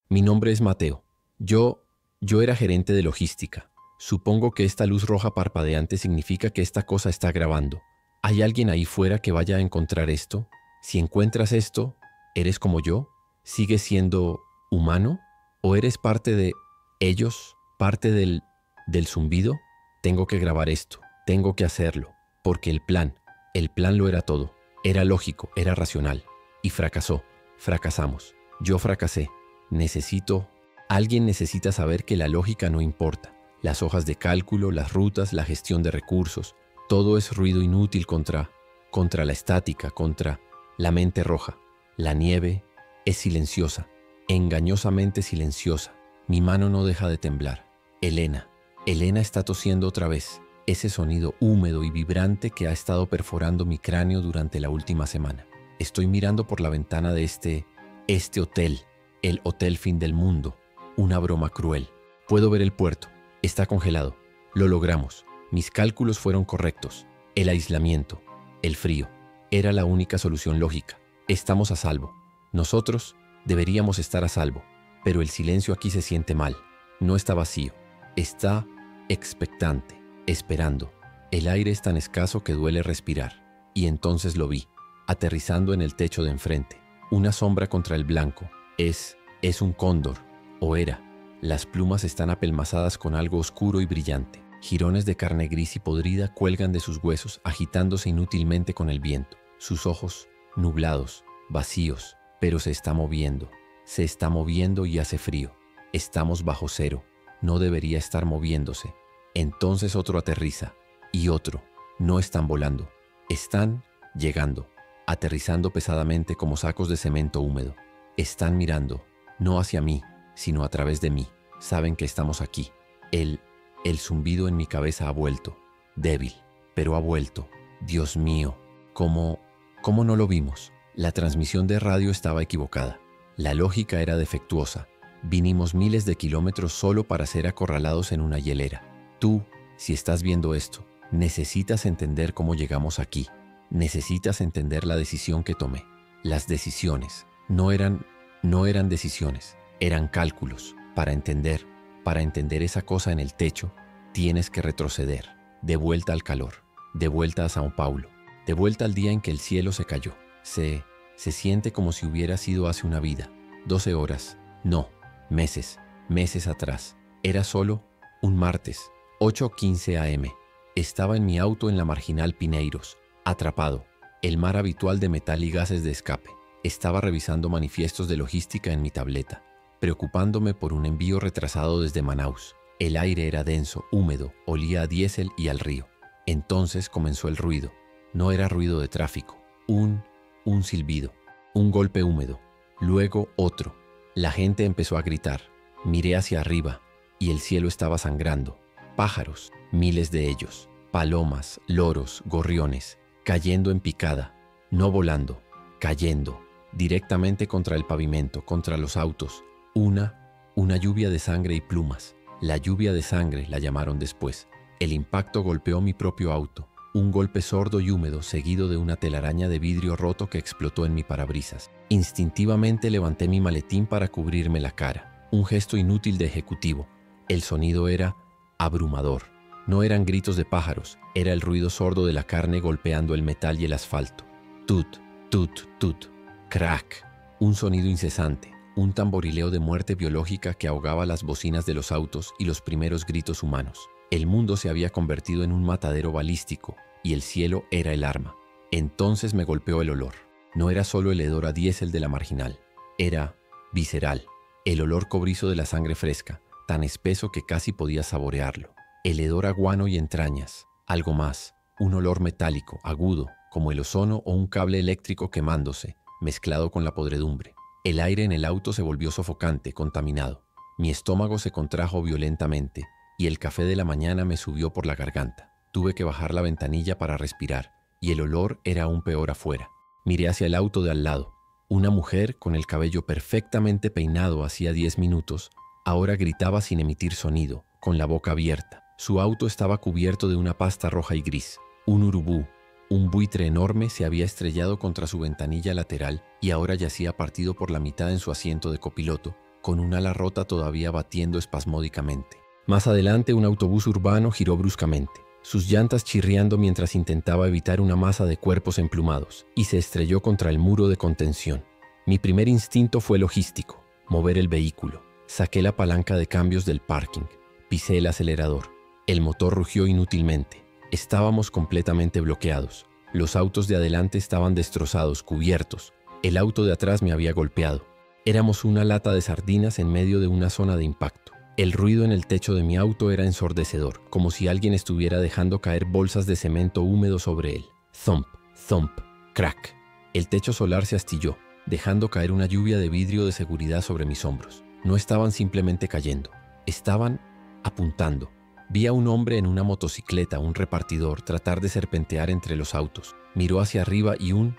Mi nombre es Mateo. Yo era gerente de logística. Supongo que esta luz roja parpadeante significa que esta cosa está grabando. ¿Hay alguien ahí fuera que vaya a encontrar esto? Si encuentras esto, ¿eres como yo? ¿Sigues siendo humano? ¿O eres parte de ellos? ¿Parte del zumbido? Tengo que grabar esto. Tengo que hacerlo. Porque el plan lo era todo. Era lógico, era racional. Y fracasó. Fracasamos. Yo fracasé. Alguien necesita saber que la lógica no importa. Las hojas de cálculo, las rutas, la gestión de recursos, todo es ruido inútil contra la estática, contra la mente roja. La nieve es silenciosa, engañosamente silenciosa. Mi mano no deja de temblar. Elena está tosiendo otra vez. Ese sonido húmedo y vibrante que ha estado perforando mi cráneo durante la última semana. Estoy mirando por la ventana de este hotel, el Hotel Fin del Mundo. Una broma cruel. Puedo ver el puerto. Está congelado. Lo logramos. Mis cálculos fueron correctos. El aislamiento, el frío, era la única solución lógica. Estamos a salvo. Nosotros deberíamos estar a salvo. Pero el silencio aquí se siente mal. No está vacío. Está expectante, esperando. El aire es tan escaso que duele respirar. Y entonces lo vi, aterrizando en el techo de enfrente. Una sombra contra el blanco. Es un cóndor. O era. Las plumas están apelmazadas con algo oscuro y brillante. Jirones de carne gris y podrida cuelgan de sus huesos, agitándose inútilmente con el viento. Sus ojos, nublados, vacíos, pero se está moviendo. Se está moviendo y hace frío. Estamos bajo cero. No debería estar moviéndose. Entonces otro aterriza. Y otro. No están volando. Están llegando. Aterrizando pesadamente como sacos de cemento húmedo. Están mirando. No hacia mí, sino a través de mí. Saben que estamos aquí. El zumbido en mi cabeza ha vuelto. Débil, pero ha vuelto. Dios mío, ¿cómo no lo vimos? La transmisión de radio estaba equivocada. La lógica era defectuosa. Vinimos miles de kilómetros solo para ser acorralados en una hielera. Tú, si estás viendo esto, necesitas entender cómo llegamos aquí. Necesitas entender la decisión que tomé. Las decisiones no eran decisiones. Eran cálculos. Para entender esa cosa en el techo, tienes que retroceder. De vuelta al calor. De vuelta a Sao Paulo. De vuelta al día en que el cielo se cayó. Se siente como si hubiera sido hace una vida. 12 horas. No. Meses atrás. Era solo un martes. 8:15 a.m. Estaba en mi auto en la marginal Pineiros. Atrapado. El mar habitual de metal y gases de escape. Estaba revisando manifiestos de logística en mi tableta, preocupándome por un envío retrasado desde Manaus. El aire era denso, húmedo, olía a diésel y al río. Entonces comenzó el ruido. No era ruido de tráfico. Un silbido. Un golpe húmedo. Luego otro. La gente empezó a gritar. Miré hacia arriba y el cielo estaba sangrando. Pájaros, miles de ellos. Palomas, loros, gorriones, cayendo en picada. No volando, cayendo. Directamente contra el pavimento, contra los autos. Una lluvia de sangre y plumas. La lluvia de sangre la llamaron después. El impacto golpeó mi propio auto. Un golpe sordo y húmedo seguido de una telaraña de vidrio roto que explotó en mi parabrisas. Instintivamente levanté mi maletín para cubrirme la cara. Un gesto inútil de ejecutivo. El sonido era abrumador. No eran gritos de pájaros, era el ruido sordo de la carne golpeando el metal y el asfalto. Tut, tut, tut. Crack. Un sonido incesante. Un tamborileo de muerte biológica que ahogaba las bocinas de los autos y los primeros gritos humanos. El mundo se había convertido en un matadero balístico y el cielo era el arma. Entonces me golpeó el olor. No era solo el hedor a diésel de la marginal. Era visceral. El olor cobrizo de la sangre fresca, tan espeso que casi podía saborearlo. El hedor a guano y entrañas. Algo más. Un olor metálico, agudo, como el ozono o un cable eléctrico quemándose, mezclado con la podredumbre. El aire en el auto se volvió sofocante, contaminado. Mi estómago se contrajo violentamente y el café de la mañana me subió por la garganta. Tuve que bajar la ventanilla para respirar y el olor era aún peor afuera. Miré hacia el auto de al lado. Una mujer con el cabello perfectamente peinado hacía 10 minutos, ahora gritaba sin emitir sonido, con la boca abierta. Su auto estaba cubierto de una pasta roja y gris. Un urubú, un buitre enorme, se había estrellado contra su ventanilla lateral y ahora yacía partido por la mitad en su asiento de copiloto, con un ala rota todavía batiendo espasmódicamente. Más adelante, un autobús urbano giró bruscamente, sus llantas chirriando mientras intentaba evitar una masa de cuerpos emplumados, y se estrelló contra el muro de contención. Mi primer instinto fue logístico, mover el vehículo. Saqué la palanca de cambios del parking, pisé el acelerador. El motor rugió inútilmente. Estábamos completamente bloqueados. Los autos de adelante estaban destrozados, cubiertos. El auto de atrás me había golpeado. Éramos una lata de sardinas en medio de una zona de impacto. El ruido en el techo de mi auto era ensordecedor, como si alguien estuviera dejando caer bolsas de cemento húmedo sobre él. Thump, thump, crack. El techo solar se astilló, dejando caer una lluvia de vidrio de seguridad sobre mis hombros. No estaban simplemente cayendo, estaban apuntando. Vi a un hombre en una motocicleta, un repartidor, tratar de serpentear entre los autos. Miró hacia arriba y un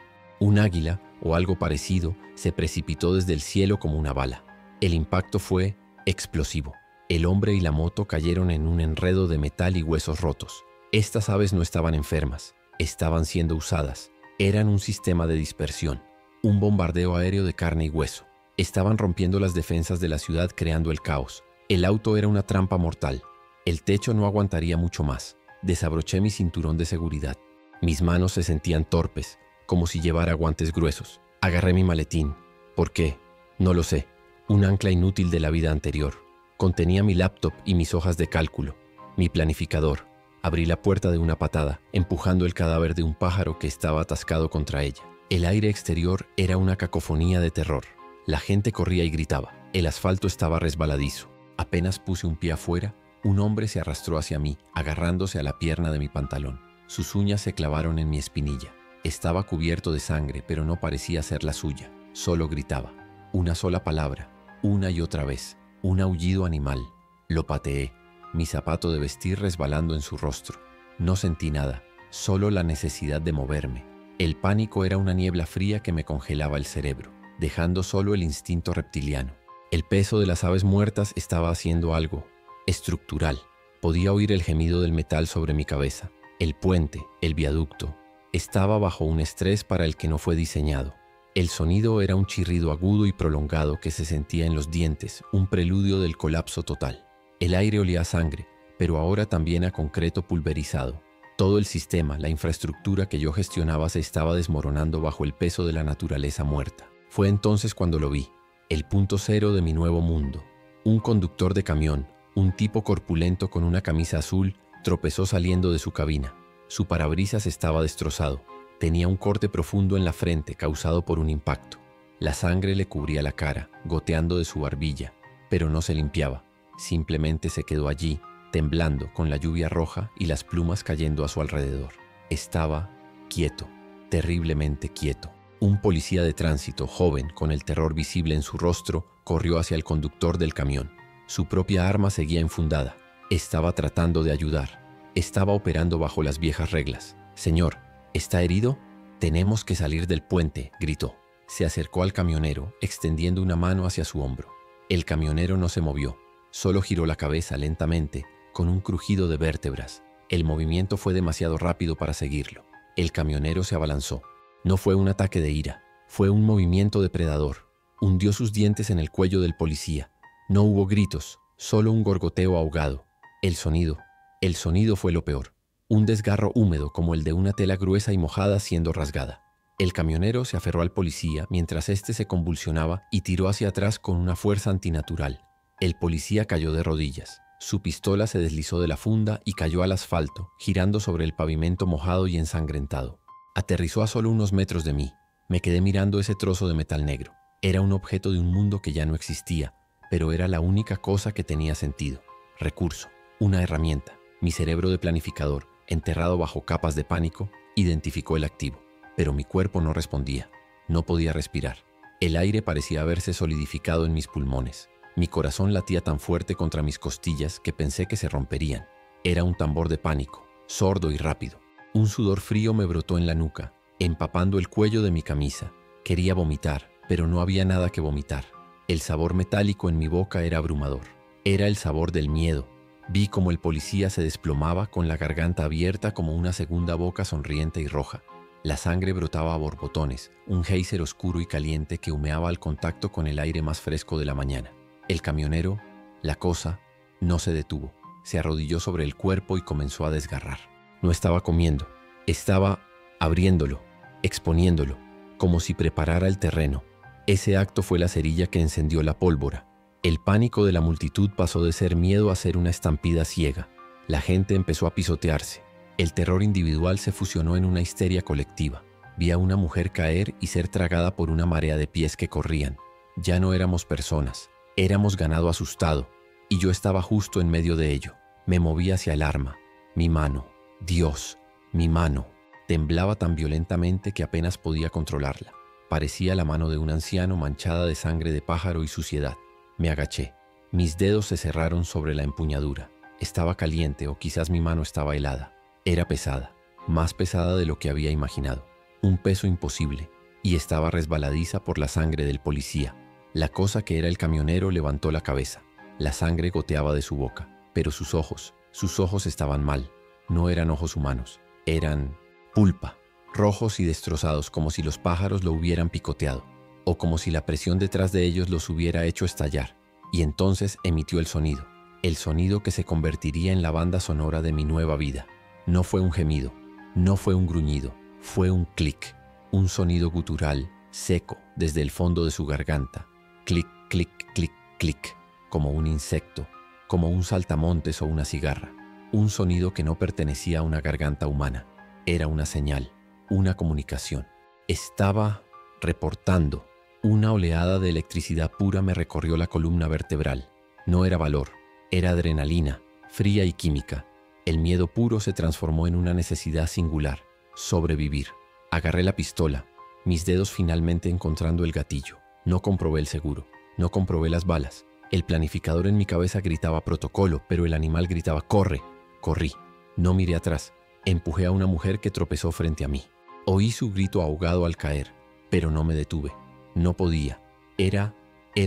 águila, o algo parecido, se precipitó desde el cielo como una bala. El impacto fue explosivo. El hombre y la moto cayeron en un enredo de metal y huesos rotos. Estas aves no estaban enfermas, estaban siendo usadas. Eran un sistema de dispersión, un bombardeo aéreo de carne y hueso. Estaban rompiendo las defensas de la ciudad creando el caos. El auto era una trampa mortal. El techo no aguantaría mucho más. Desabroché mi cinturón de seguridad. Mis manos se sentían torpes, como si llevara guantes gruesos. Agarré mi maletín. ¿Por qué? No lo sé. Un ancla inútil de la vida anterior. Contenía mi laptop y mis hojas de cálculo. Mi planificador. Abrí la puerta de una patada, empujando el cadáver de un pájaro que estaba atascado contra ella. El aire exterior era una cacofonía de terror. La gente corría y gritaba. El asfalto estaba resbaladizo. Apenas puse un pie afuera, un hombre se arrastró hacia mí, agarrándose a la pierna de mi pantalón. Sus uñas se clavaron en mi espinilla. Estaba cubierto de sangre, pero no parecía ser la suya. Solo gritaba. Una sola palabra, una y otra vez. Un aullido animal. Lo pateé, mi zapato de vestir resbalando en su rostro. No sentí nada, solo la necesidad de moverme. El pánico era una niebla fría que me congelaba el cerebro, dejando solo el instinto reptiliano. El peso de las aves muertas estaba haciendo algo estructural. Podía oír el gemido del metal sobre mi cabeza. El puente, el viaducto, estaba bajo un estrés para el que no fue diseñado. El sonido era un chirrido agudo y prolongado que se sentía en los dientes, un preludio del colapso total. El aire olía a sangre, pero ahora también a concreto pulverizado. Todo el sistema, la infraestructura que yo gestionaba se estaba desmoronando bajo el peso de la naturaleza muerta. Fue entonces cuando lo vi, el punto cero de mi nuevo mundo. Un conductor de camión, un tipo corpulento con una camisa azul, tropezó saliendo de su cabina. Su parabrisas estaba destrozado. Tenía un corte profundo en la frente causado por un impacto. La sangre le cubría la cara, goteando de su barbilla, pero no se limpiaba. Simplemente se quedó allí, temblando con la lluvia roja y las plumas cayendo a su alrededor. Estaba quieto, terriblemente quieto. Un policía de tránsito, joven, con el terror visible en su rostro, corrió hacia el conductor del camión. Su propia arma seguía enfundada. Estaba tratando de ayudar. Estaba operando bajo las viejas reglas. «Señor, ¿está herido? Tenemos que salir del puente», gritó. Se acercó al camionero, extendiendo una mano hacia su hombro. El camionero no se movió, solo giró la cabeza lentamente, con un crujido de vértebras. El movimiento fue demasiado rápido para seguirlo. El camionero se abalanzó. No fue un ataque de ira, fue un movimiento depredador. Hundió sus dientes en el cuello del policía. No hubo gritos, solo un gorgoteo ahogado. El sonido fue lo peor. Un desgarro húmedo como el de una tela gruesa y mojada siendo rasgada. El camionero se aferró al policía mientras éste se convulsionaba y tiró hacia atrás con una fuerza antinatural. El policía cayó de rodillas. Su pistola se deslizó de la funda y cayó al asfalto, girando sobre el pavimento mojado y ensangrentado. Aterrizó a solo unos metros de mí. Me quedé mirando ese trozo de metal negro. Era un objeto de un mundo que ya no existía, pero era la única cosa que tenía sentido. Recurso, una herramienta. Mi cerebro de planificador, enterrado bajo capas de pánico, identificó el activo. Pero mi cuerpo no respondía. No podía respirar. El aire parecía haberse solidificado en mis pulmones. Mi corazón latía tan fuerte contra mis costillas que pensé que se romperían. Era un tambor de pánico, sordo y rápido. Un sudor frío me brotó en la nuca, empapando el cuello de mi camisa. Quería vomitar, pero no había nada que vomitar. El sabor metálico en mi boca era abrumador. Era el sabor del miedo. Vi como el policía se desplomaba con la garganta abierta como una segunda boca sonriente y roja. La sangre brotaba a borbotones, un geyser oscuro y caliente que humeaba al contacto con el aire más fresco de la mañana. El camionero, la cosa, no se detuvo. Se arrodilló sobre el cuerpo y comenzó a desgarrar. No estaba comiendo, estaba abriéndolo, exponiéndolo, como si preparara el terreno. Ese acto fue la cerilla que encendió la pólvora. El pánico de la multitud pasó de ser miedo a ser una estampida ciega. La gente empezó a pisotearse. El terror individual se fusionó en una histeria colectiva. Vi a una mujer caer y ser tragada por una marea de pies que corrían. Ya no éramos personas, éramos ganado asustado, y yo estaba justo en medio de ello. Me moví hacia el arma. Mi mano, Dios, mi mano, temblaba tan violentamente que apenas podía controlarla. Parecía la mano de un anciano manchada de sangre de pájaro y suciedad. Me agaché. Mis dedos se cerraron sobre la empuñadura. Estaba caliente o quizás mi mano estaba helada. Era pesada, más pesada de lo que había imaginado. Un peso imposible, y estaba resbaladiza por la sangre del policía. La cosa que era el camionero levantó la cabeza. La sangre goteaba de su boca, pero sus ojos estaban mal. No eran ojos humanos, eran pulpa, rojos y destrozados como si los pájaros lo hubieran picoteado, o como si la presión detrás de ellos los hubiera hecho estallar. Y entonces emitió el sonido que se convertiría en la banda sonora de mi nueva vida. No fue un gemido, no fue un gruñido, fue un clic, un sonido gutural, seco, desde el fondo de su garganta. Clic, clic, clic, clic, como un insecto, como un saltamontes o una cigarra. Un sonido que no pertenecía a una garganta humana. Era una señal, una comunicación. Estaba reportando. Una oleada de electricidad pura me recorrió la columna vertebral. No era valor, era adrenalina, fría y química. El miedo puro se transformó en una necesidad singular: sobrevivir. Agarré la pistola, mis dedos finalmente encontrando el gatillo. No comprobé el seguro, no comprobé las balas. El planificador en mi cabeza gritaba protocolo, pero el animal gritaba corre. Corrí, no miré atrás. Empujé a una mujer que tropezó frente a mí. Oí su grito ahogado al caer, pero no me detuve. No podía. Era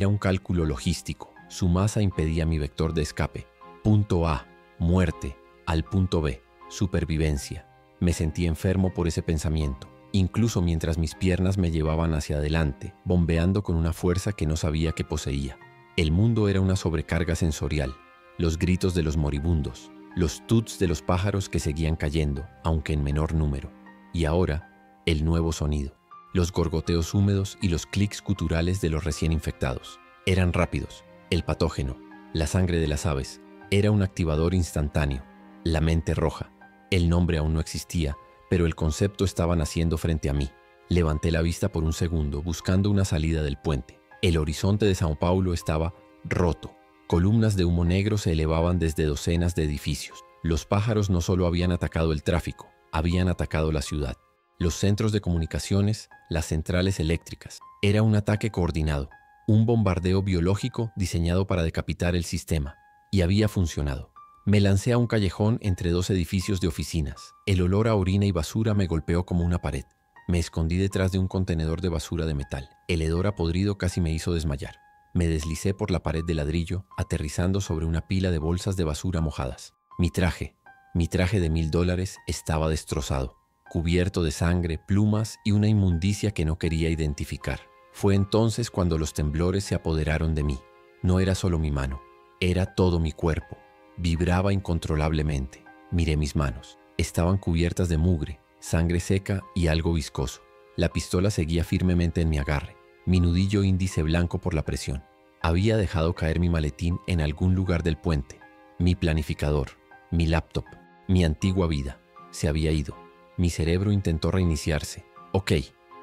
un cálculo logístico. Su masa impedía mi vector de escape. Punto A, muerte. Al punto B, supervivencia. Me sentí enfermo por ese pensamiento, incluso mientras mis piernas me llevaban hacia adelante, bombeando con una fuerza que no sabía que poseía. El mundo era una sobrecarga sensorial. Los gritos de los moribundos, los tuts de los pájaros que seguían cayendo, aunque en menor número. Y ahora, el nuevo sonido. Los gorgoteos húmedos y los clics guturales de los recién infectados. Eran rápidos. El patógeno, la sangre de las aves, era un activador instantáneo. La mente roja. El nombre aún no existía, pero el concepto estaba naciendo frente a mí. Levanté la vista por un segundo, buscando una salida del puente. El horizonte de São Paulo estaba roto. Columnas de humo negro se elevaban desde docenas de edificios. Los pájaros no solo habían atacado el tráfico, habían atacado la ciudad. Los centros de comunicaciones, las centrales eléctricas. Era un ataque coordinado, un bombardeo biológico diseñado para decapitar el sistema. Y había funcionado. Me lancé a un callejón entre dos edificios de oficinas. El olor a orina y basura me golpeó como una pared. Me escondí detrás de un contenedor de basura de metal. El hedor a podrido casi me hizo desmayar. Me deslicé por la pared de ladrillo, aterrizando sobre una pila de bolsas de basura mojadas. Mi traje de $1000 estaba destrozado, cubierto de sangre, plumas y una inmundicia que no quería identificar. Fue entonces cuando los temblores se apoderaron de mí. No era solo mi mano, era todo mi cuerpo. Vibraba incontrolablemente. Miré mis manos. Estaban cubiertas de mugre, sangre seca y algo viscoso. La pistola seguía firmemente en mi agarre, mi nudillo índice blanco por la presión. Había dejado caer mi maletín en algún lugar del puente. Mi planificador, mi laptop, mi antigua vida. Se había ido. Mi cerebro intentó reiniciarse. Ok,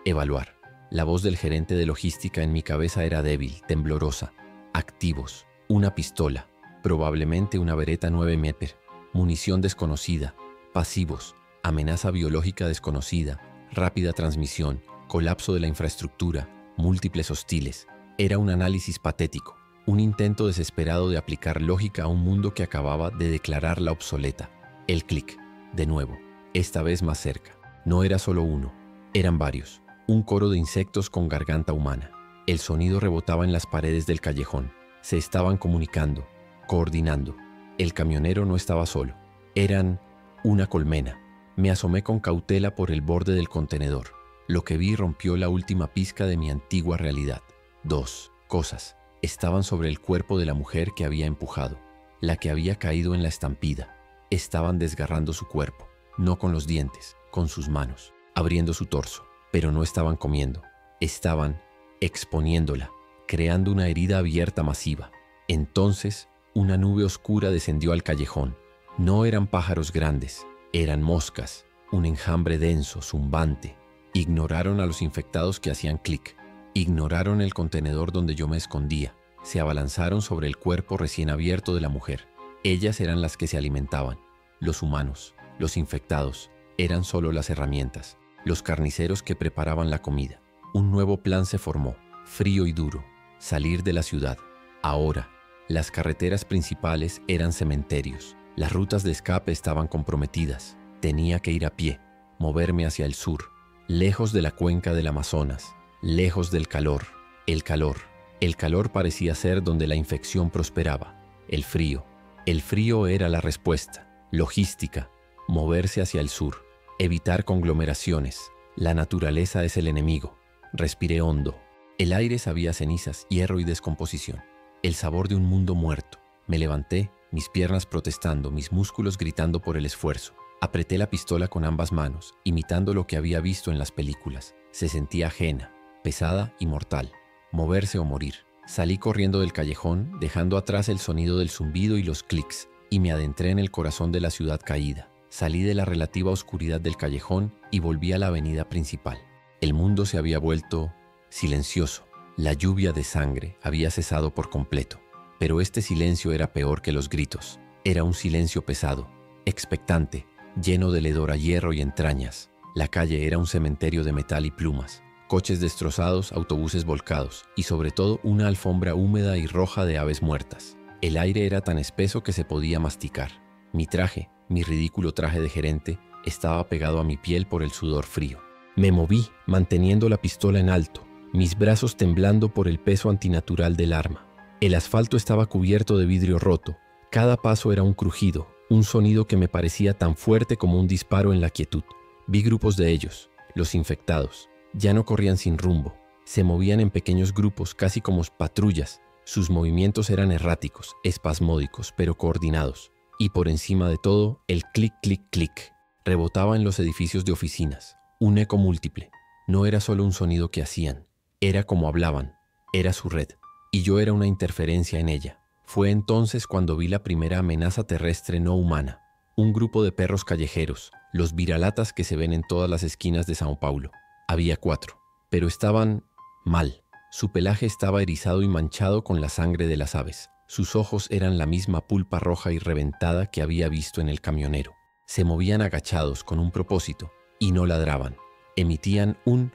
evaluar. La voz del gerente de logística en mi cabeza era débil, temblorosa. Activos. Una pistola. Probablemente una Beretta 9mm, munición desconocida, pasivos, amenaza biológica desconocida, rápida transmisión, colapso de la infraestructura, múltiples hostiles. Era un análisis patético, un intento desesperado de aplicar lógica a un mundo que acababa de declararla obsoleta. El clic, de nuevo, esta vez más cerca. No era solo uno, eran varios, un coro de insectos con garganta humana. El sonido rebotaba en las paredes del callejón. Se estaban comunicando, coordinando. El camionero no estaba solo. Eran una colmena. Me asomé con cautela por el borde del contenedor. Lo que vi rompió la última pizca de mi antigua realidad. Dos cosas. Estaban sobre el cuerpo de la mujer que había empujado, la que había caído en la estampida. Estaban desgarrando su cuerpo, no con los dientes, con sus manos, abriendo su torso, pero no estaban comiendo. Estaban exponiéndola, creando una herida abierta masiva. Entonces, una nube oscura descendió al callejón. No eran pájaros grandes, eran moscas, un enjambre denso, zumbante. Ignoraron a los infectados que hacían clic. Ignoraron el contenedor donde yo me escondía. Se abalanzaron sobre el cuerpo recién abierto de la mujer. Ellas eran las que se alimentaban. Los humanos, los infectados, eran solo las herramientas, los carniceros que preparaban la comida. Un nuevo plan se formó, frío y duro. Salir de la ciudad. Ahora, las carreteras principales eran cementerios. Las rutas de escape estaban comprometidas. Tenía que ir a pie, moverme hacia el sur, lejos de la cuenca del Amazonas, lejos del calor. El calor. El calor parecía ser donde la infección prosperaba. El frío. El frío era la respuesta. Logística. Moverse hacia el sur. Evitar conglomeraciones. La naturaleza es el enemigo. Respiré hondo. El aire sabía a cenizas, hierro y descomposición. El sabor de un mundo muerto. Me levanté, mis piernas protestando, mis músculos gritando por el esfuerzo. Apreté la pistola con ambas manos, imitando lo que había visto en las películas. Se sentía ajena, pesada y mortal. Moverse o morir. Salí corriendo del callejón, dejando atrás el sonido del zumbido y los clics, y me adentré en el corazón de la ciudad caída. Salí de la relativa oscuridad del callejón y volví a la avenida principal. El mundo se había vuelto silencioso. La lluvia de sangre había cesado por completo. Pero este silencio era peor que los gritos. Era un silencio pesado, expectante, lleno de hedor a hierro y entrañas. La calle era un cementerio de metal y plumas. Coches destrozados, autobuses volcados y sobre todo una alfombra húmeda y roja de aves muertas. El aire era tan espeso que se podía masticar. Mi traje, mi ridículo traje de gerente, estaba pegado a mi piel por el sudor frío. Me moví, manteniendo la pistola en alto, mis brazos temblando por el peso antinatural del arma. El asfalto estaba cubierto de vidrio roto. Cada paso era un crujido, un sonido que me parecía tan fuerte como un disparo en la quietud. Vi grupos de ellos, los infectados. Ya no corrían sin rumbo. Se movían en pequeños grupos, casi como patrullas. Sus movimientos eran erráticos, espasmódicos, pero coordinados. Y por encima de todo, el clic, clic, clic. Rebotaba en los edificios de oficinas. Un eco múltiple. No era solo un sonido que hacían. Era como hablaban. Era su red. Y yo era una interferencia en ella. Fue entonces cuando vi la primera amenaza terrestre no humana. Un grupo de perros callejeros, los viralatas que se ven en todas las esquinas de Sao Paulo. Había 4, pero estaban mal. Su pelaje estaba erizado y manchado con la sangre de las aves. Sus ojos eran la misma pulpa roja y reventada que había visto en el camionero. Se movían agachados con un propósito y no ladraban. Emitían un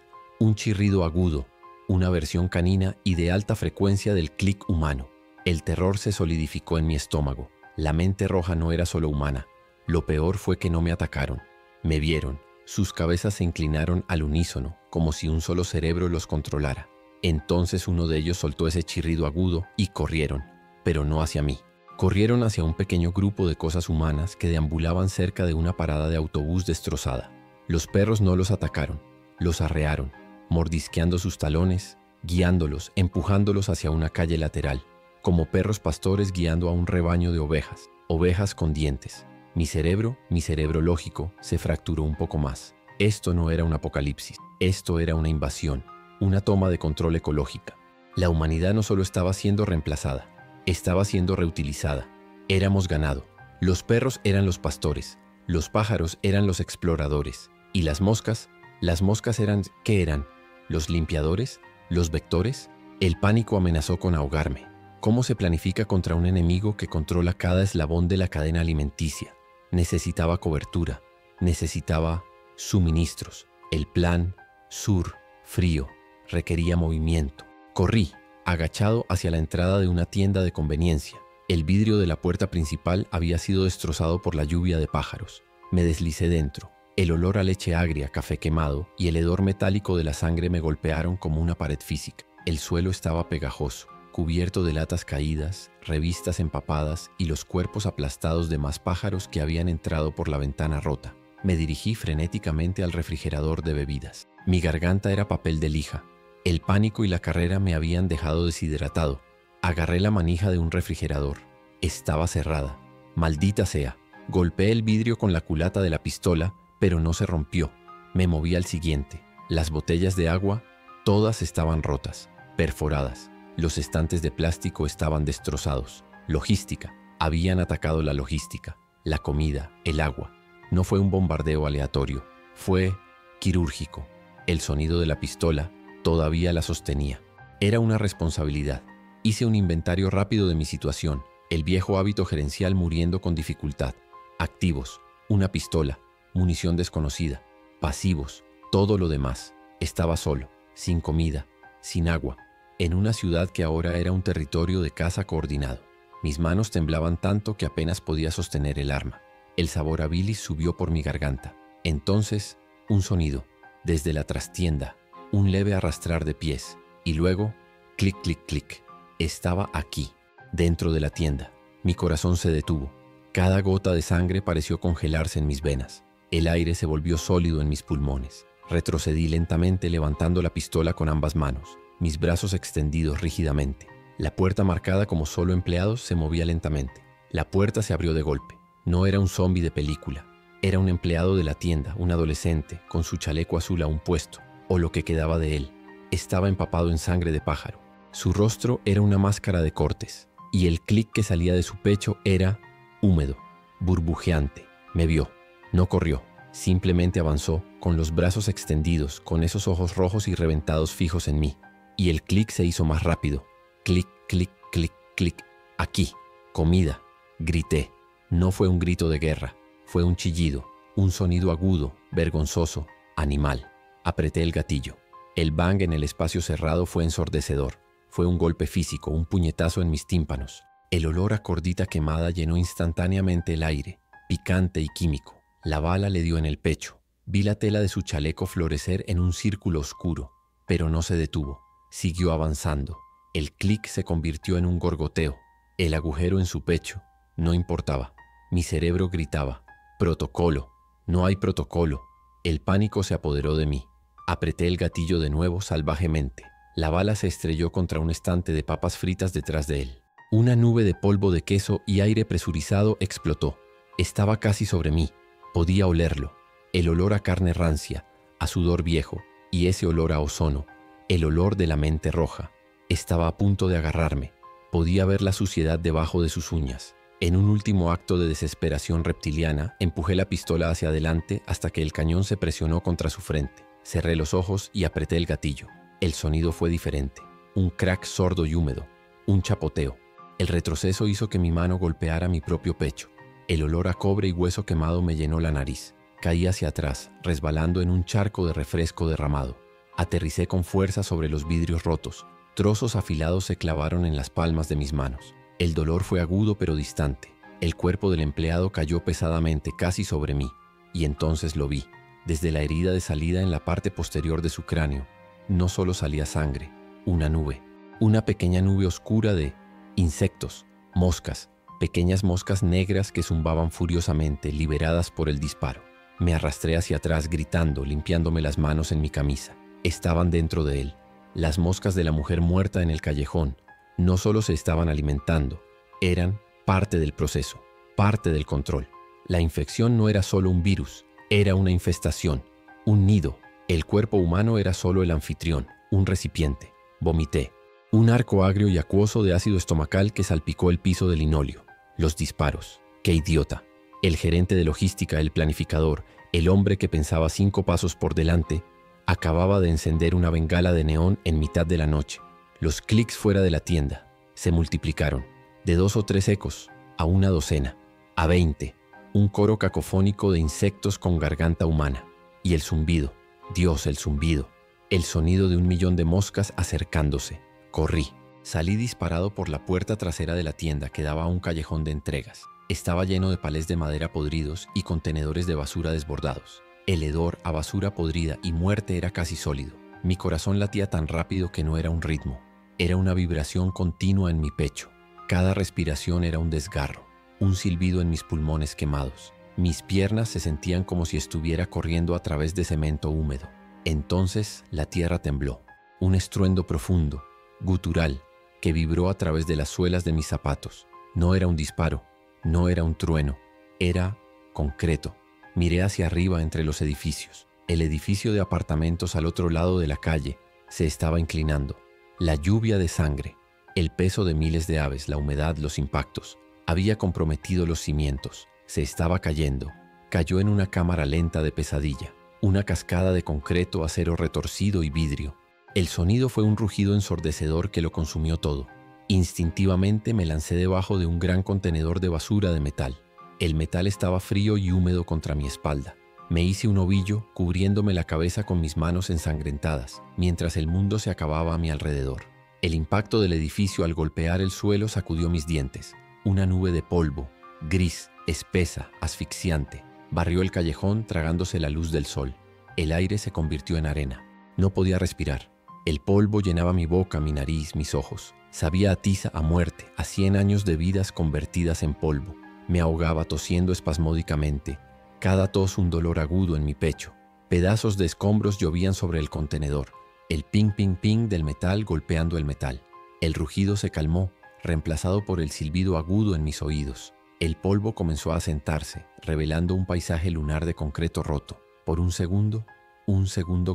chirrido agudo, una versión canina y de alta frecuencia del clic humano. El terror se solidificó en mi estómago. La mente roja no era solo humana. Lo peor fue que no me atacaron. Me vieron. Sus cabezas se inclinaron al unísono, como si un solo cerebro los controlara. Entonces uno de ellos soltó ese chirrido agudo y corrieron, pero no hacia mí. Corrieron hacia un pequeño grupo de cosas humanas que deambulaban cerca de una parada de autobús destrozada. Los perros no los atacaron, los arrearon, mordisqueando sus talones, guiándolos, empujándolos hacia una calle lateral, como perros pastores guiando a un rebaño de ovejas, ovejas con dientes. Mi cerebro lógico, se fracturó un poco más. Esto no era un apocalipsis, esto era una invasión, una toma de control ecológica. La humanidad no solo estaba siendo reemplazada, estaba siendo reutilizada. Éramos ganado. Los perros eran los pastores, los pájaros eran los exploradores. ¿Y las moscas? Las moscas eran, ¿qué eran? ¿Los limpiadores? ¿Los vectores? El pánico amenazó con ahogarme. ¿Cómo se planifica contra un enemigo que controla cada eslabón de la cadena alimenticia? Necesitaba cobertura, necesitaba suministros. El plan, sur, frío, requería movimiento. Corrí, agachado hacia la entrada de una tienda de conveniencia. El vidrio de la puerta principal había sido destrozado por la lluvia de pájaros. Me deslicé dentro. El olor a leche agria, café quemado y el hedor metálico de la sangre me golpearon como una pared física. El suelo estaba pegajoso, cubierto de latas caídas, revistas empapadas y los cuerpos aplastados de más pájaros que habían entrado por la ventana rota. Me dirigí frenéticamente al refrigerador de bebidas. Mi garganta era papel de lija. El pánico y la carrera me habían dejado deshidratado. Agarré la manija de un refrigerador. Estaba cerrada. Maldita sea. Golpeé el vidrio con la culata de la pistola, pero no se rompió. Me moví al siguiente. Las botellas de agua, todas estaban rotas, perforadas. Los estantes de plástico estaban destrozados. Logística. Habían atacado la logística, la comida, el agua. No fue un bombardeo aleatorio. Fue quirúrgico. El sonido de la pistola todavía la sostenía. Era una responsabilidad. Hice un inventario rápido de mi situación. El viejo hábito gerencial muriendo con dificultad. Activos, una pistola, munición desconocida, pasivos, todo lo demás. Estaba solo, sin comida, sin agua, en una ciudad que ahora era un territorio de caza coordinado. Mis manos temblaban tanto que apenas podía sostener el arma. El sabor a bilis subió por mi garganta. Entonces, un sonido, desde la trastienda, un leve arrastrar de pies, y luego, clic, clic, clic. Estaba aquí, dentro de la tienda. Mi corazón se detuvo. Cada gota de sangre pareció congelarse en mis venas. El aire se volvió sólido en mis pulmones. Retrocedí lentamente levantando la pistola con ambas manos, mis brazos extendidos rígidamente. La puerta marcada como solo empleados se movía lentamente. La puerta se abrió de golpe. No era un zombi de película. Era un empleado de la tienda, un adolescente, con su chaleco azul aún puesto, o lo que quedaba de él. Estaba empapado en sangre de pájaro. Su rostro era una máscara de cortes, y el clic que salía de su pecho era húmedo, burbujeante. Me vio. No corrió. Simplemente avanzó, con los brazos extendidos, con esos ojos rojos y reventados fijos en mí. Y el clic se hizo más rápido. Clic, clic, clic, clic. Aquí. Comida. Grité. No fue un grito de guerra. Fue un chillido. Un sonido agudo, vergonzoso, animal. Apreté el gatillo. El bang en el espacio cerrado fue ensordecedor. Fue un golpe físico, un puñetazo en mis tímpanos. El olor a cordita quemada llenó instantáneamente el aire, picante y químico. La bala le dio en el pecho. Vi la tela de su chaleco florecer en un círculo oscuro, pero no se detuvo. Siguió avanzando. El clic se convirtió en un gorgoteo. El agujero en su pecho. No importaba. Mi cerebro gritaba. Protocolo. No hay protocolo. El pánico se apoderó de mí. Apreté el gatillo de nuevo salvajemente. La bala se estrelló contra un estante de papas fritas detrás de él. Una nube de polvo de queso y aire presurizado explotó. Estaba casi sobre mí. Podía olerlo. El olor a carne rancia, a sudor viejo, y ese olor a ozono, el olor de la mente roja. Estaba a punto de agarrarme. Podía ver la suciedad debajo de sus uñas. En un último acto de desesperación reptiliana, empujé la pistola hacia adelante hasta que el cañón se presionó contra su frente. Cerré los ojos y apreté el gatillo. El sonido fue diferente. Un crack sordo y húmedo. Un chapoteo. El retroceso hizo que mi mano golpeara mi propio pecho. El olor a cobre y hueso quemado me llenó la nariz. Caí hacia atrás, resbalando en un charco de refresco derramado. Aterricé con fuerza sobre los vidrios rotos. Trozos afilados se clavaron en las palmas de mis manos. El dolor fue agudo pero distante. El cuerpo del empleado cayó pesadamente casi sobre mí. Y entonces lo vi. Desde la herida de salida en la parte posterior de su cráneo, no solo salía sangre, una nube. Una pequeña nube oscura de insectos, moscas, pequeñas moscas negras que zumbaban furiosamente, liberadas por el disparo. Me arrastré hacia atrás gritando, limpiándome las manos en mi camisa. Estaban dentro de él. Las moscas de la mujer muerta en el callejón no solo se estaban alimentando, eran parte del proceso, parte del control. La infección no era solo un virus, era una infestación, un nido. El cuerpo humano era solo el anfitrión, un recipiente. Vomité. Un arco agrio y acuoso de ácido estomacal que salpicó el piso de linóleo. Los disparos. ¡Qué idiota! El gerente de logística, el planificador, el hombre que pensaba 5 pasos por delante, acababa de encender una bengala de neón en mitad de la noche. Los clics fuera de la tienda se multiplicaron, de 2 o 3 ecos, a una docena, a 20, un coro cacofónico de insectos con garganta humana. Y el zumbido, Dios, el zumbido, el sonido de 1.000.000 de moscas acercándose. Corrí. Salí disparado por la puerta trasera de la tienda que daba a un callejón de entregas. Estaba lleno de palés de madera podridos y contenedores de basura desbordados. El hedor a basura podrida y muerte era casi sólido. Mi corazón latía tan rápido que no era un ritmo. Era una vibración continua en mi pecho. Cada respiración era un desgarro, un silbido en mis pulmones quemados. Mis piernas se sentían como si estuviera corriendo a través de cemento húmedo. Entonces la tierra tembló. Un estruendo profundo, gutural, que vibró a través de las suelas de mis zapatos. No era un disparo, no era un trueno, era concreto. Miré hacia arriba entre los edificios. El edificio de apartamentos al otro lado de la calle se estaba inclinando. La lluvia de sangre, el peso de miles de aves, la humedad, los impactos, había comprometido los cimientos. Se estaba cayendo. Cayó en una cámara lenta de pesadilla, una cascada de concreto, acero retorcido y vidrio. El sonido fue un rugido ensordecedor que lo consumió todo. Instintivamente me lancé debajo de un gran contenedor de basura de metal. El metal estaba frío y húmedo contra mi espalda. Me hice un ovillo cubriéndome la cabeza con mis manos ensangrentadas, mientras el mundo se acababa a mi alrededor. El impacto del edificio al golpear el suelo sacudió mis dientes. Una nube de polvo, gris, espesa, asfixiante, barrió el callejón tragándose la luz del sol. El aire se convirtió en arena. No podía respirar. El polvo llenaba mi boca, mi nariz, mis ojos. Sabía a tiza, a muerte, a 100 años de vidas convertidas en polvo. Me ahogaba tosiendo espasmódicamente. Cada tos un dolor agudo en mi pecho. Pedazos de escombros llovían sobre el contenedor. El ping, ping, ping del metal golpeando el metal. El rugido se calmó, reemplazado por el silbido agudo en mis oídos. El polvo comenzó a asentarse, revelando un paisaje lunar de concreto roto. Por un segundo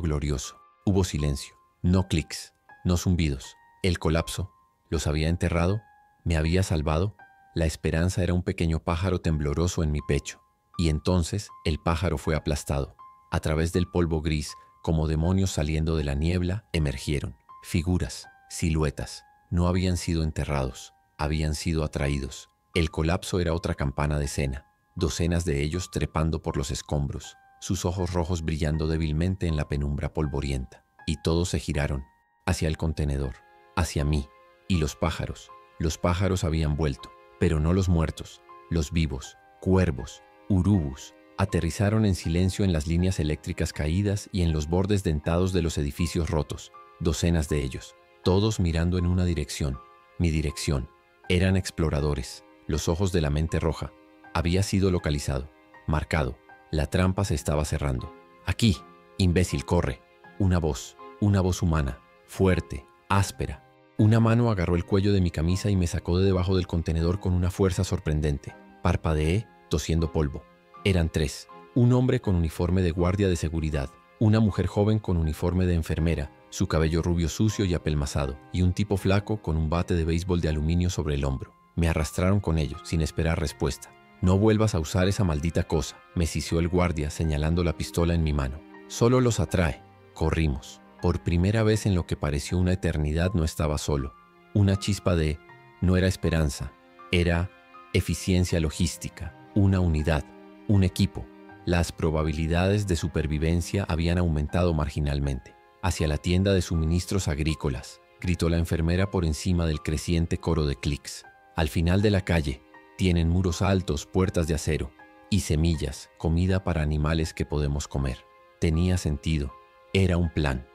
glorioso. Hubo silencio. No clics, no zumbidos. El colapso. ¿Los había enterrado? ¿Me había salvado? La esperanza era un pequeño pájaro tembloroso en mi pecho. Y entonces el pájaro fue aplastado. A través del polvo gris, como demonios saliendo de la niebla, emergieron. Figuras, siluetas. No habían sido enterrados, habían sido atraídos. El colapso era otra campana de cena. Docenas de ellos trepando por los escombros, sus ojos rojos brillando débilmente en la penumbra polvorienta. Y todos se giraron, hacia el contenedor, hacia mí. Y los pájaros habían vuelto, pero no los muertos, los vivos, cuervos, urubus, aterrizaron en silencio en las líneas eléctricas caídas y en los bordes dentados de los edificios rotos, docenas de ellos, todos mirando en una dirección, mi dirección. Eran exploradores, los ojos de la mente roja. Había sido localizado, marcado. La trampa se estaba cerrando. Aquí, imbécil, corre. Una voz humana, fuerte, áspera. Una mano agarró el cuello de mi camisa y me sacó de debajo del contenedor con una fuerza sorprendente. Parpadeé, tosiendo polvo. Eran 3. Un hombre con uniforme de guardia de seguridad, una mujer joven con uniforme de enfermera, su cabello rubio sucio y apelmazado, y un tipo flaco con un bate de béisbol de aluminio sobre el hombro. Me arrastraron con ellos, sin esperar respuesta. «No vuelvas a usar esa maldita cosa», me sisió el guardia señalando la pistola en mi mano. «Solo los atrae». Corrimos. Por primera vez en lo que pareció una eternidad no estaba solo. Una chispa de... no era esperanza, era eficiencia logística, una unidad, un equipo. Las probabilidades de supervivencia habían aumentado marginalmente. «Hacia la tienda de suministros agrícolas», gritó la enfermera por encima del creciente coro de clics. «Al final de la calle. Tienen muros altos, puertas de acero y semillas, comida para animales que podemos comer». Tenía sentido. Era un plan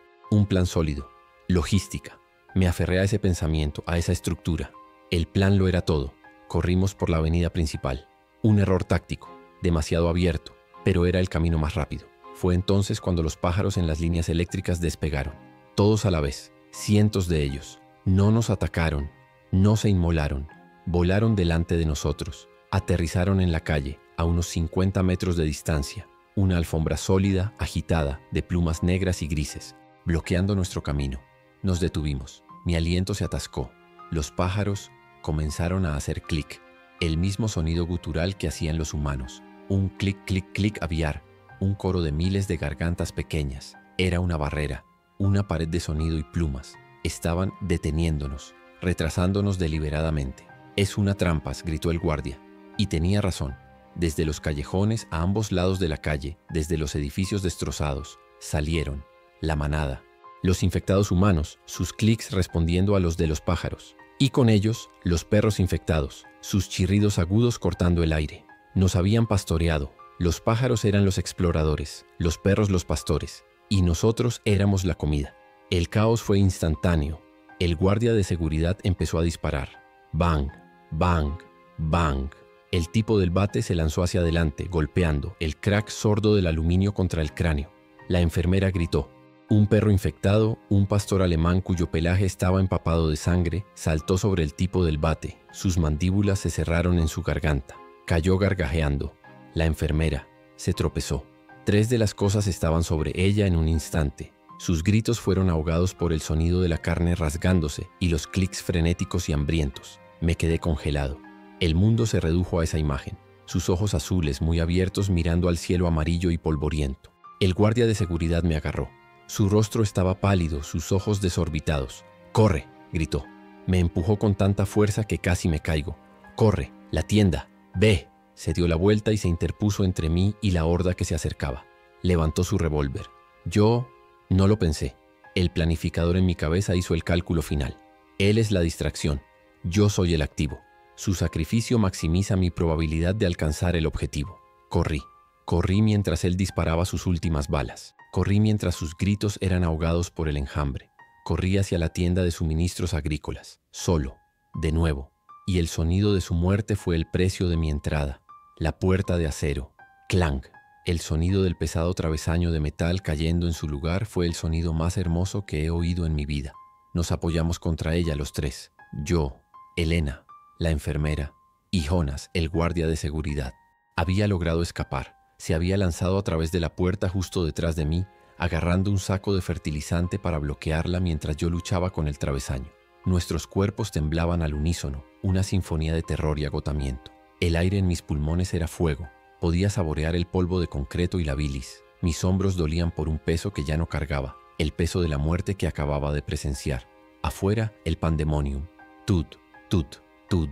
sólido, logística. Me aferré a ese pensamiento, a esa estructura. El plan lo era todo. Corrimos por la avenida principal. Un error táctico, demasiado abierto, pero era el camino más rápido. Fue entonces cuando los pájaros en las líneas eléctricas despegaron. Todos a la vez, cientos de ellos. No nos atacaron, no se inmolaron. Volaron delante de nosotros. Aterrizaron en la calle, a unos 50 metros de distancia. Una alfombra sólida, agitada, de plumas negras y grises, bloqueando nuestro camino. Nos detuvimos. Mi aliento se atascó. Los pájaros comenzaron a hacer clic. El mismo sonido gutural que hacían los humanos. Un clic, clic, clic aviar. Un coro de miles de gargantas pequeñas. Era una barrera, una pared de sonido y plumas. Estaban deteniéndonos, retrasándonos deliberadamente. «Es una trampa», gritó el guardia. Y tenía razón. Desde los callejones a ambos lados de la calle, desde los edificios destrozados, salieron la manada. Los infectados humanos, sus clics respondiendo a los de los pájaros. Y con ellos, los perros infectados, sus chirridos agudos cortando el aire. Nos habían pastoreado. Los pájaros eran los exploradores, los perros los pastores, y nosotros éramos la comida. El caos fue instantáneo. El guardia de seguridad empezó a disparar. Bang, bang, bang. El tipo del bate se lanzó hacia adelante, golpeando el crack sordo del aluminio contra el cráneo. La enfermera gritó. Un perro infectado, un pastor alemán cuyo pelaje estaba empapado de sangre, saltó sobre el tipo del bate. Sus mandíbulas se cerraron en su garganta. Cayó gargajeando. La enfermera se tropezó. 3 de las cosas estaban sobre ella en un instante. Sus gritos fueron ahogados por el sonido de la carne rasgándose y los clics frenéticos y hambrientos. Me quedé congelado. El mundo se redujo a esa imagen. Sus ojos azules muy abiertos mirando al cielo amarillo y polvoriento. El guardia de seguridad me agarró. Su rostro estaba pálido, sus ojos desorbitados. «¡Corre!», gritó. Me empujó con tanta fuerza que casi me caigo. «¡Corre! ¡La tienda! ¡Ve!». Se dio la vuelta y se interpuso entre mí y la horda que se acercaba. Levantó su revólver. Yo no lo pensé. El planificador en mi cabeza hizo el cálculo final. Él es la distracción. Yo soy el activo. Su sacrificio maximiza mi probabilidad de alcanzar el objetivo. Corrí. Corrí mientras él disparaba sus últimas balas. Corrí mientras sus gritos eran ahogados por el enjambre. Corrí hacia la tienda de suministros agrícolas. Solo. De nuevo. Y el sonido de su muerte fue el precio de mi entrada. La puerta de acero. Clank. El sonido del pesado travesaño de metal cayendo en su lugar fue el sonido más hermoso que he oído en mi vida. Nos apoyamos contra ella los 3. Yo, Elena, la enfermera, y Jonas, el guardia de seguridad. Había logrado escapar. Se había lanzado a través de la puerta justo detrás de mí, agarrando un saco de fertilizante para bloquearla mientras yo luchaba con el travesaño. Nuestros cuerpos temblaban al unísono, una sinfonía de terror y agotamiento. El aire en mis pulmones era fuego. Podía saborear el polvo de concreto y la bilis. Mis hombros dolían por un peso que ya no cargaba, el peso de la muerte que acababa de presenciar. Afuera, el pandemonium. Tud, tud, tud.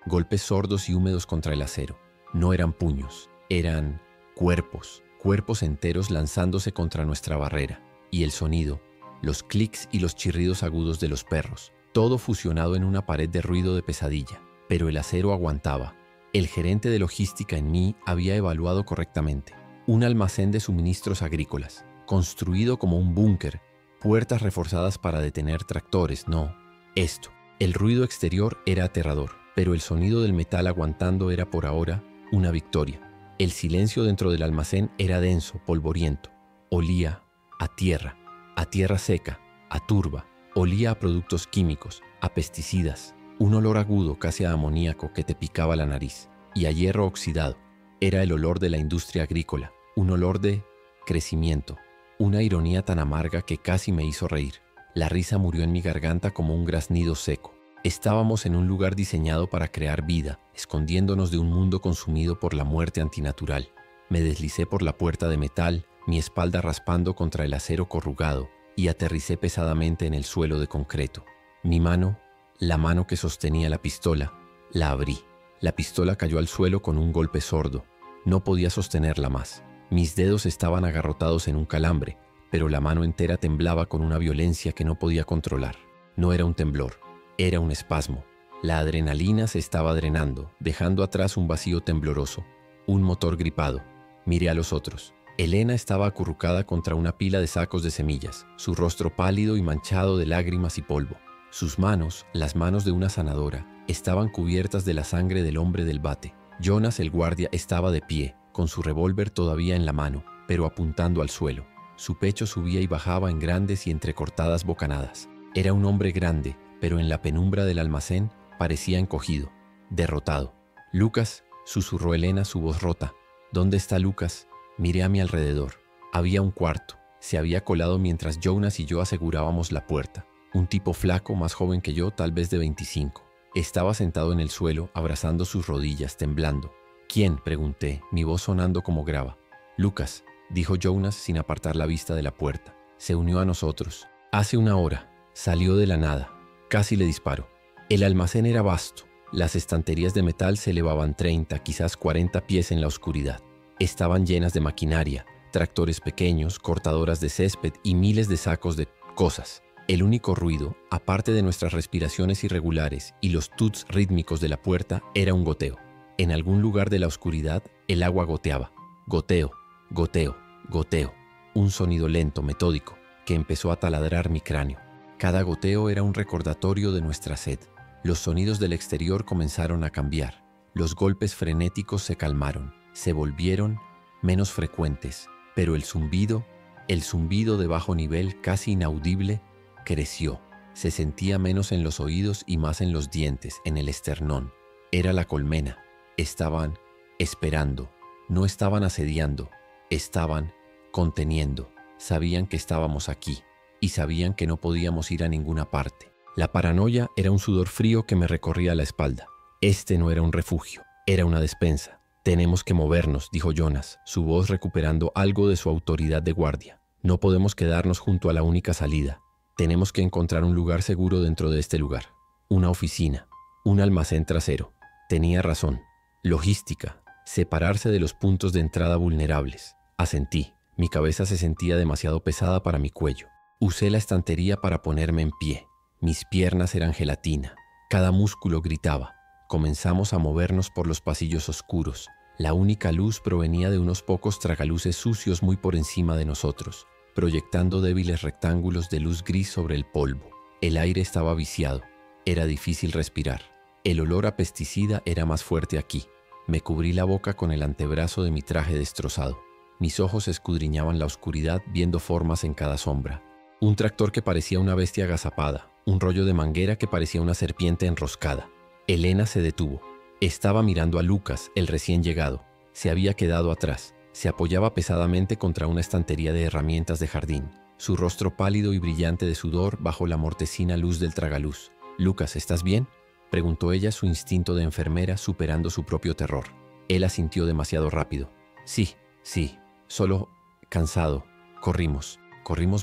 Golpes sordos y húmedos contra el acero. No eran puños, eran cuerpos, cuerpos enteros lanzándose contra nuestra barrera. Y el sonido, los clics y los chirridos agudos de los perros. Todo fusionado en una pared de ruido de pesadilla. Pero el acero aguantaba. El gerente de logística en mí había evaluado correctamente. Un almacén de suministros agrícolas, construido como un búnker, puertas reforzadas para detener tractores, no. Esto. El ruido exterior era aterrador, pero el sonido del metal aguantando era por ahora una victoria. El silencio dentro del almacén era denso, polvoriento. Olía a tierra seca, a turba. Olía a productos químicos, a pesticidas. Un olor agudo, casi a amoníaco, que te picaba la nariz. Y a hierro oxidado. Era el olor de la industria agrícola. Un olor de crecimiento. Una ironía tan amarga que casi me hizo reír. La risa murió en mi garganta como un graznido seco. Estábamos en un lugar diseñado para crear vida, escondiéndonos de un mundo consumido por la muerte antinatural. Me deslicé por la puerta de metal, mi espalda raspando contra el acero corrugado, y aterricé pesadamente en el suelo de concreto. Mi mano, la mano que sostenía la pistola, la abrí. La pistola cayó al suelo con un golpe sordo. No podía sostenerla más. Mis dedos estaban agarrotados en un calambre, pero la mano entera temblaba con una violencia que no podía controlar. No era un temblor, era un espasmo. La adrenalina se estaba drenando, dejando atrás un vacío tembloroso, un motor gripado. Miré a los otros. Elena estaba acurrucada contra una pila de sacos de semillas, su rostro pálido y manchado de lágrimas y polvo. Sus manos, las manos de una sanadora, estaban cubiertas de la sangre del hombre del bate. Jonas, el guardia, estaba de pie, con su revólver todavía en la mano, pero apuntando al suelo. Su pecho subía y bajaba en grandes y entrecortadas bocanadas. Era un hombre grande, pero en la penumbra del almacén parecía encogido, derrotado. «Lucas», susurró Elena, su voz rota. «¿Dónde está Lucas?». Miré a mi alrededor. Había un cuarto. Se había colado mientras Jonas y yo asegurábamos la puerta. Un tipo flaco, más joven que yo, tal vez de 25. Estaba sentado en el suelo, abrazando sus rodillas, temblando. «¿Quién?», pregunté, mi voz sonando como grava. «Lucas», dijo Jonas sin apartar la vista de la puerta. Se unió a nosotros. «Hace una hora. Salió de la nada». Casi le disparo. El almacén era vasto. Las estanterías de metal se elevaban 30, quizás 40 pies en la oscuridad. Estaban llenas de maquinaria, tractores pequeños, cortadoras de césped y miles de sacos de cosas. El único ruido, aparte de nuestras respiraciones irregulares y los tuts rítmicos de la puerta, era un goteo. En algún lugar de la oscuridad, el agua goteaba. Goteo, goteo, goteo. Un sonido lento, metódico, que empezó a taladrar mi cráneo. Cada goteo era un recordatorio de nuestra sed. Los sonidos del exterior comenzaron a cambiar. Los golpes frenéticos se calmaron, se volvieron menos frecuentes, pero el zumbido El zumbido de bajo nivel, casi inaudible, creció. Se sentía menos en los oídos y más en los dientes, en el esternón. Era la colmena. Estaban esperando. No estaban asediando. Estaban conteniendo. Sabían que estábamos aquí y sabían que no podíamos ir a ninguna parte. La paranoia era un sudor frío que me recorría la espalda. Este no era un refugio, era una despensa. Tenemos que movernos, dijo Jonas, su voz recuperando algo de su autoridad de guardia. No podemos quedarnos junto a la única salida. Tenemos que encontrar un lugar seguro dentro de este lugar. Una oficina, un almacén trasero. Tenía razón. Logística, separarse de los puntos de entrada vulnerables. Asentí. Mi cabeza se sentía demasiado pesada para mi cuello. Usé la estantería para ponerme en pie. Mis piernas eran gelatina. Cada músculo gritaba. Comenzamos a movernos por los pasillos oscuros. La única luz provenía de unos pocos tragaluces sucios muy por encima de nosotros, proyectando débiles rectángulos de luz gris sobre el polvo. El aire estaba viciado. Era difícil respirar. El olor a pesticida era más fuerte aquí. Me cubrí la boca con el antebrazo de mi traje destrozado. Mis ojos escudriñaban la oscuridad viendo formas en cada sombra. Un tractor que parecía una bestia agazapada, un rollo de manguera que parecía una serpiente enroscada. Elena se detuvo. Estaba mirando a Lucas, el recién llegado. Se había quedado atrás. Se apoyaba pesadamente contra una estantería de herramientas de jardín. Su rostro pálido y brillante de sudor bajo la mortecina luz del tragaluz. «Lucas, ¿estás bien?», preguntó ella, su instinto de enfermera superando su propio terror. Él asintió demasiado rápido. «Sí, solo cansado. Corrimos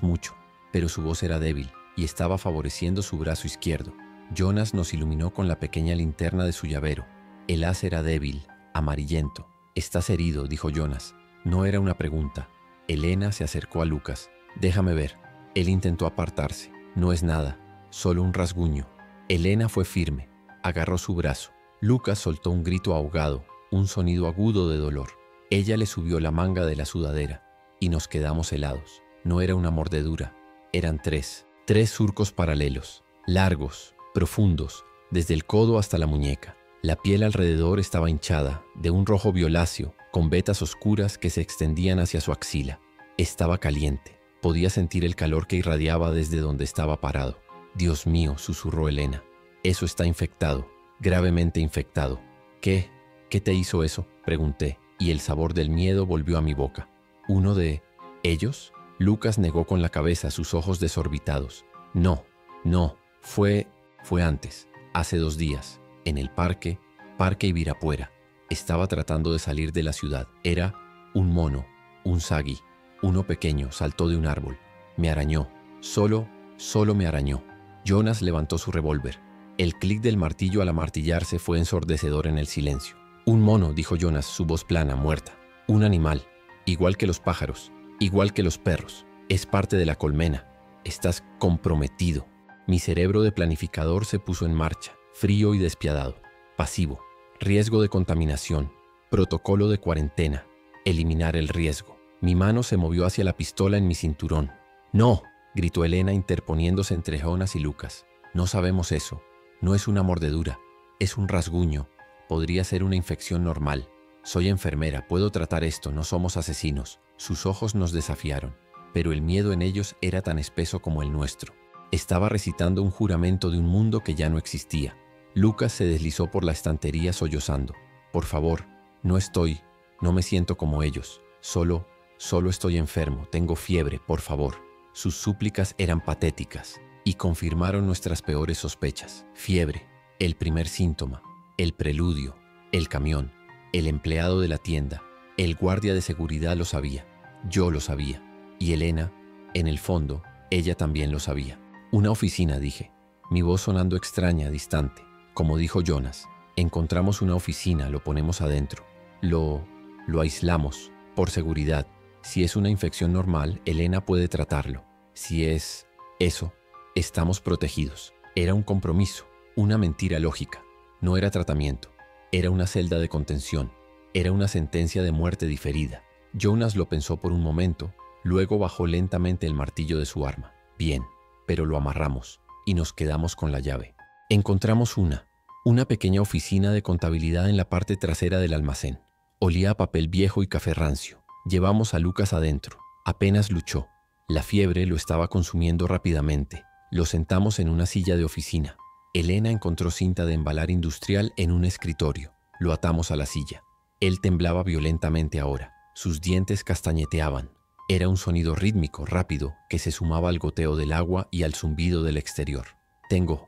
mucho». Pero su voz era débil y estaba favoreciendo su brazo izquierdo. Jonas nos iluminó con la pequeña linterna de su llavero. El haz era débil, amarillento. «Estás herido», dijo Jonas. No era una pregunta. Elena se acercó a Lucas. «Déjame ver». Él intentó apartarse. «No es nada, solo un rasguño». Elena fue firme. Agarró su brazo. Lucas soltó un grito ahogado, un sonido agudo de dolor. Ella le subió la manga de la sudadera y nos quedamos helados. No era una mordedura. Eran tres surcos paralelos, largos, profundos, desde el codo hasta la muñeca. La piel alrededor estaba hinchada, de un rojo violáceo, con vetas oscuras que se extendían hacia su axila. Estaba caliente. Podía sentir el calor que irradiaba desde donde estaba parado. «Dios mío», susurró Elena. «Eso está infectado, gravemente infectado». ¿Qué te hizo eso?», pregunté, y el sabor del miedo volvió a mi boca. «¿Uno de ellos?». Lucas negó con la cabeza, sus ojos desorbitados. No, fue antes, hace 2 días, en el Parque Ibirapuera. Estaba tratando de salir de la ciudad. Era un mono, un sagui, uno pequeño, saltó de un árbol. Me arañó, solo me arañó». Jonas levantó su revólver. El clic del martillo al amartillarse fue ensordecedor en el silencio. «Un mono», dijo Jonas, su voz plana, muerta. «Un animal, igual que los pájaros. Igual que los perros, es parte de la colmena. Estás comprometido». Mi cerebro de planificador se puso en marcha, frío y despiadado. Pasivo, riesgo de contaminación, protocolo de cuarentena, eliminar el riesgo. Mi mano se movió hacia la pistola en mi cinturón. «No», gritó Elena interponiéndose entre Jonas y Lucas. «No sabemos eso. No es una mordedura, es un rasguño. Podría ser una infección normal. Soy enfermera, puedo tratar esto, no somos asesinos». Sus ojos nos desafiaron, pero el miedo en ellos era tan espeso como el nuestro. Estaba recitando un juramento de un mundo que ya no existía. Lucas se deslizó por la estantería sollozando. «Por favor, no me siento como ellos. Solo estoy enfermo, tengo fiebre, por favor». Sus súplicas eran patéticas y confirmaron nuestras peores sospechas. Fiebre, el primer síntoma, el preludio, el camión, el empleado de la tienda, el guardia de seguridad lo sabía. Yo lo sabía. Y Elena, en el fondo, ella también lo sabía. «Una oficina», dije, mi voz sonando extraña, distante. Como dijo Jonas, encontramos una oficina, lo ponemos adentro. Lo aislamos, por seguridad. Si es una infección normal, Elena puede tratarlo. Si es eso, estamos protegidos. Era un compromiso, una mentira lógica. No era tratamiento, era una celda de contención. Era una sentencia de muerte diferida. Jonas lo pensó por un momento, luego bajó lentamente el martillo de su arma. «Bien, pero lo amarramos y nos quedamos con la llave». Encontramos una pequeña oficina de contabilidad en la parte trasera del almacén. Olía a papel viejo y café rancio. Llevamos a Lucas adentro. Apenas luchó. La fiebre lo estaba consumiendo rápidamente. Lo sentamos en una silla de oficina. Elena encontró cinta de embalar industrial en un escritorio. Lo atamos a la silla. Él temblaba violentamente ahora. Sus dientes castañeteaban. Era un sonido rítmico, rápido, que se sumaba al goteo del agua y al zumbido del exterior. Tengo,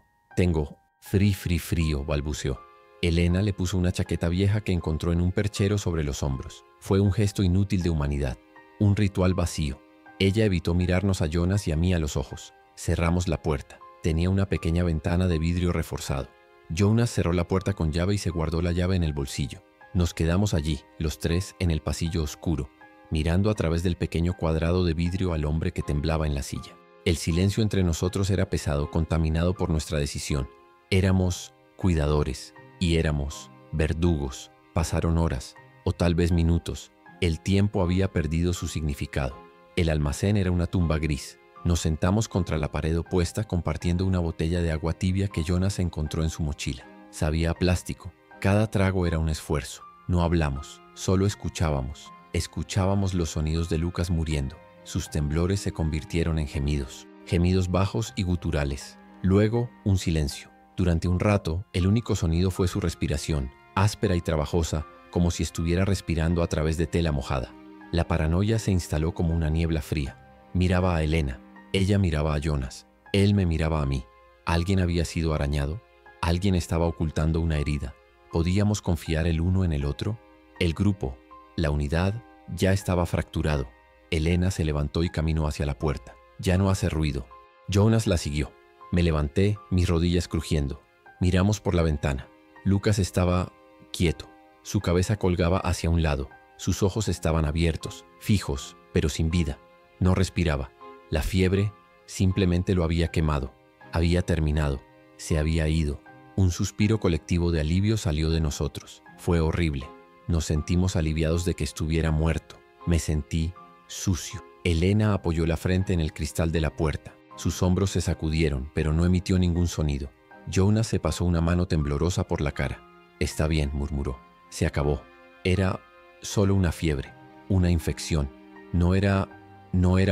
frío, balbuceó. Elena le puso una chaqueta vieja que encontró en un perchero sobre los hombros. Fue un gesto inútil de humanidad. Un ritual vacío. Ella evitó mirarnos a Jonas y a mí a los ojos. Cerramos la puerta. Tenía una pequeña ventana de vidrio reforzado. Jonas cerró la puerta con llave y se guardó la llave en el bolsillo. Nos quedamos allí, los tres, en el pasillo oscuro, mirando a través del pequeño cuadrado de vidrio al hombre que temblaba en la silla. El silencio entre nosotros era pesado, contaminado por nuestra decisión. Éramos cuidadores y éramos verdugos. Pasaron horas, o tal vez minutos. El tiempo había perdido su significado. El almacén era una tumba gris. Nos sentamos contra la pared opuesta compartiendo una botella de agua tibia que Jonas encontró en su mochila. Sabía a plástico. Cada trago era un esfuerzo. No hablamos, solo escuchábamos. Escuchábamos los sonidos de Lucas muriendo. Sus temblores se convirtieron en gemidos. Gemidos bajos y guturales. Luego, un silencio. Durante un rato, el único sonido fue su respiración, áspera y trabajosa, como si estuviera respirando a través de tela mojada. La paranoia se instaló como una niebla fría. Miraba a Elena. Ella miraba a Jonas. Él me miraba a mí. ¿Alguien había sido arañado? ¿Alguien estaba ocultando una herida? ¿Podíamos confiar el uno en el otro? El grupo, la unidad, ya estaba fracturado. Elena se levantó y caminó hacia la puerta. Ya no hace ruido. Jonas la siguió. Me levanté, mis rodillas crujiendo. Miramos por la ventana. Lucas estaba quieto. Su cabeza colgaba hacia un lado. Sus ojos estaban abiertos, fijos, pero sin vida. No respiraba. La fiebre simplemente lo había quemado. Había terminado. Se había ido. Un suspiro colectivo de alivio salió de nosotros. Fue horrible. Nos sentimos aliviados de que estuviera muerto. Me sentí sucio. Elena apoyó la frente en el cristal de la puerta. Sus hombros se sacudieron, pero no emitió ningún sonido. Jonas se pasó una mano temblorosa por la cara. Está bien, murmuró. Se acabó. Era solo una fiebre, una infección. No era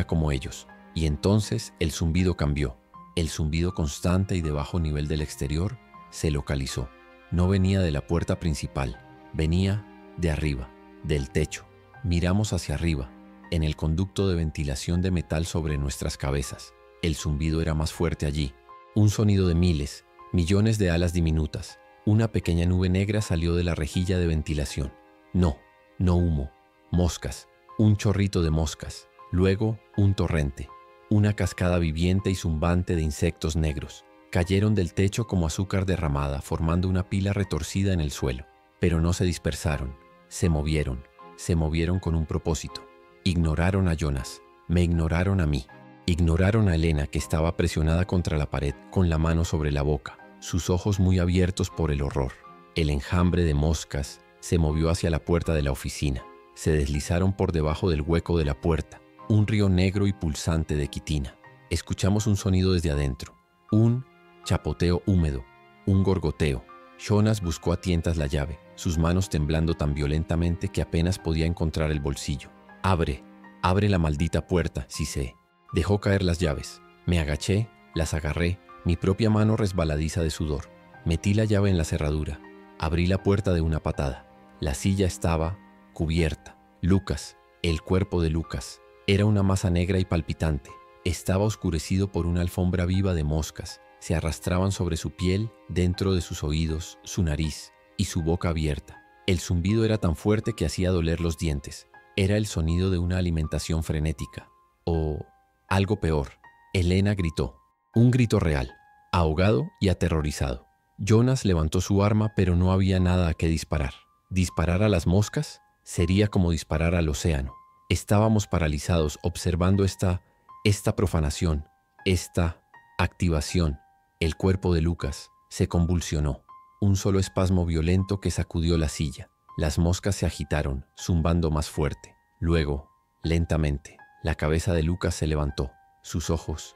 como ellos. Y entonces el zumbido cambió. El zumbido constante y de bajo nivel del exterior se localizó. No venía de la puerta principal, venía de arriba, del techo. Miramos hacia arriba, en el conducto de ventilación de metal sobre nuestras cabezas. El zumbido era más fuerte allí. Un sonido de miles, millones de alas diminutas. Una pequeña nube negra salió de la rejilla de ventilación. No humo, moscas, un chorrito de moscas. Luego, un torrente, una cascada viviente y zumbante de insectos negros. Cayeron del techo como azúcar derramada, formando una pila retorcida en el suelo. Pero no se dispersaron, se movieron con un propósito. Ignoraron a Jonas, me ignoraron a mí. Ignoraron a Elena, que estaba presionada contra la pared, con la mano sobre la boca, sus ojos muy abiertos por el horror. El enjambre de moscas se movió hacia la puerta de la oficina. Se deslizaron por debajo del hueco de la puerta, un río negro y pulsante de quitina. Escuchamos un sonido desde adentro, un chapoteo húmedo, un gorgoteo. Jonas buscó a tientas la llave, sus manos temblando tan violentamente que apenas podía encontrar el bolsillo. Abre la maldita puerta, sisé. Dejó caer las llaves. Me agaché, las agarré, mi propia mano resbaladiza de sudor. Metí la llave en la cerradura. Abrí la puerta de una patada. La silla estaba cubierta. Lucas, el cuerpo de Lucas, era una masa negra y palpitante. Estaba oscurecido por una alfombra viva de moscas. Se arrastraban sobre su piel, dentro de sus oídos, su nariz y su boca abierta. El zumbido era tan fuerte que hacía doler los dientes. Era el sonido de una alimentación frenética. O algo peor. Elena gritó. Un grito real, ahogado y aterrorizado. Jonas levantó su arma, pero no había nada a qué disparar. ¿Disparar a las moscas? Sería como disparar al océano. Estábamos paralizados observando esta profanación, esta activación. El cuerpo de Lucas se convulsionó. Un solo espasmo violento que sacudió la silla. Las moscas se agitaron, zumbando más fuerte. Luego, lentamente, la cabeza de Lucas se levantó. Sus ojos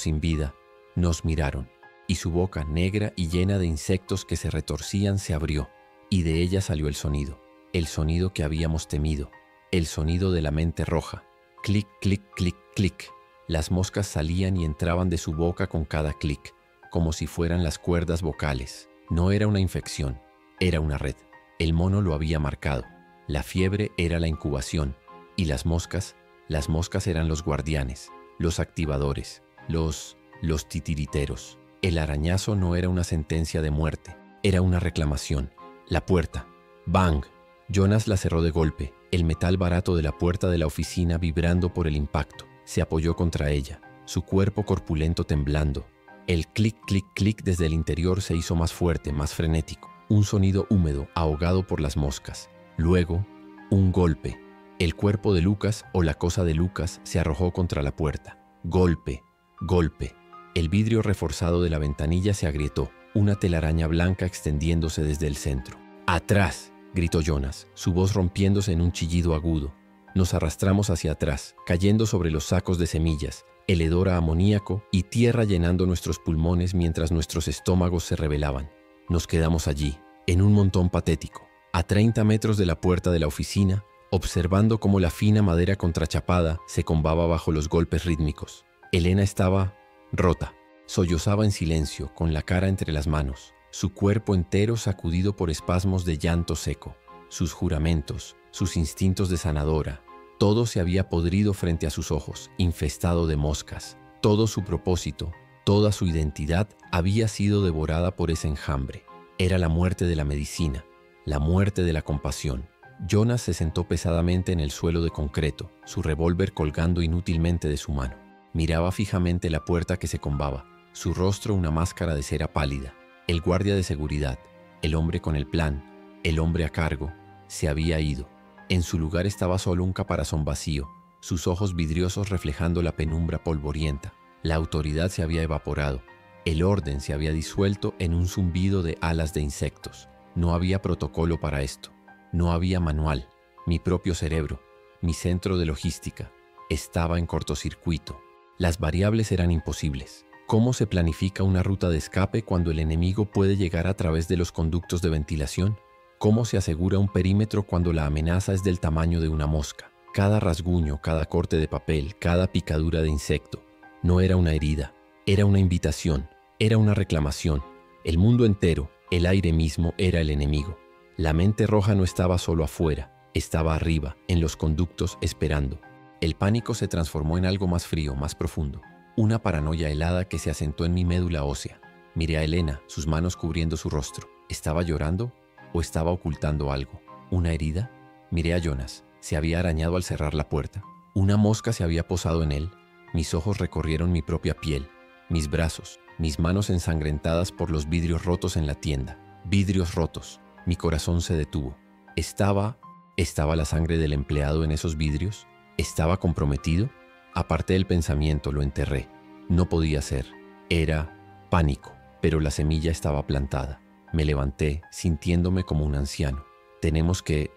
sin vida, nos miraron. Y su boca, negra y llena de insectos que se retorcían, se abrió. Y de ella salió el sonido que habíamos temido. El sonido de la mente roja, Clic, clic, clic, clic. Las moscas salían y entraban de su boca con cada clic, como si fueran las cuerdas vocales. No era una infección, era una red. El mono lo había marcado. La fiebre era la incubación. Y las moscas eran los guardianes, los activadores, los titiriteros. El arañazo no era una sentencia de muerte, era una reclamación. La puerta. ¡Bang! Jonas la cerró de golpe, el metal barato de la puerta de la oficina vibrando por el impacto. Se apoyó contra ella, su cuerpo corpulento temblando. El clic, clic, clic desde el interior se hizo más fuerte, más frenético. Un sonido húmedo, ahogado por las moscas. Luego, un golpe. El cuerpo de Lucas o la cosa de Lucas se arrojó contra la puerta. Golpe, golpe. El vidrio reforzado de la ventanilla se agrietó, una telaraña blanca extendiéndose desde el centro. ¡Atrás!, gritó Jonas, su voz rompiéndose en un chillido agudo. Nos arrastramos hacia atrás, cayendo sobre los sacos de semillas, el hedor a amoníaco y tierra llenando nuestros pulmones mientras nuestros estómagos se rebelaban. Nos quedamos allí, en un montón patético, a 30 metros de la puerta de la oficina, observando cómo la fina madera contrachapada se combaba bajo los golpes rítmicos. Elena estaba rota, sollozaba en silencio, con la cara entre las manos, su cuerpo entero sacudido por espasmos de llanto seco. Sus juramentos, sus instintos de sanadora, todo se había podrido frente a sus ojos, infestado de moscas. Todo su propósito, toda su identidad había sido devorada por ese enjambre. Era la muerte de la medicina, la muerte de la compasión. Jonas se sentó pesadamente en el suelo de concreto, su revólver colgando inútilmente de su mano. Miraba fijamente la puerta que se combaba, su rostro una máscara de cera pálida. El guardia de seguridad, el hombre con el plan, el hombre a cargo, se había ido. En su lugar estaba solo un caparazón vacío, sus ojos vidriosos reflejando la penumbra polvorienta. La autoridad se había evaporado, el orden se había disuelto en un zumbido de alas de insectos. No había protocolo para esto, no había manual. Mi propio cerebro, mi centro de logística, estaba en cortocircuito. Las variables eran imposibles. ¿Cómo se planifica una ruta de escape cuando el enemigo puede llegar a través de los conductos de ventilación? ¿Cómo se asegura un perímetro cuando la amenaza es del tamaño de una mosca? Cada rasguño, cada corte de papel, cada picadura de insecto. No era una herida, era una invitación, era una reclamación. El mundo entero, el aire mismo, era el enemigo. La mente roja no estaba solo afuera, estaba arriba, en los conductos, esperando. El pánico se transformó en algo más frío, más profundo. Una paranoia helada que se asentó en mi médula ósea. Miré a Elena, sus manos cubriendo su rostro. ¿Estaba llorando o estaba ocultando algo? ¿Una herida? Miré a Jonas. Se había arañado al cerrar la puerta. Una mosca se había posado en él. Mis ojos recorrieron mi propia piel, mis brazos, mis manos ensangrentadas por los vidrios rotos en la tienda. Vidrios rotos. Mi corazón se detuvo. ¿Estaba la sangre del empleado en esos vidrios? ¿Estaba comprometido? Aparté el pensamiento, lo enterré. No podía ser. Era pánico, pero la semilla estaba plantada. Me levanté, sintiéndome como un anciano. Tenemos que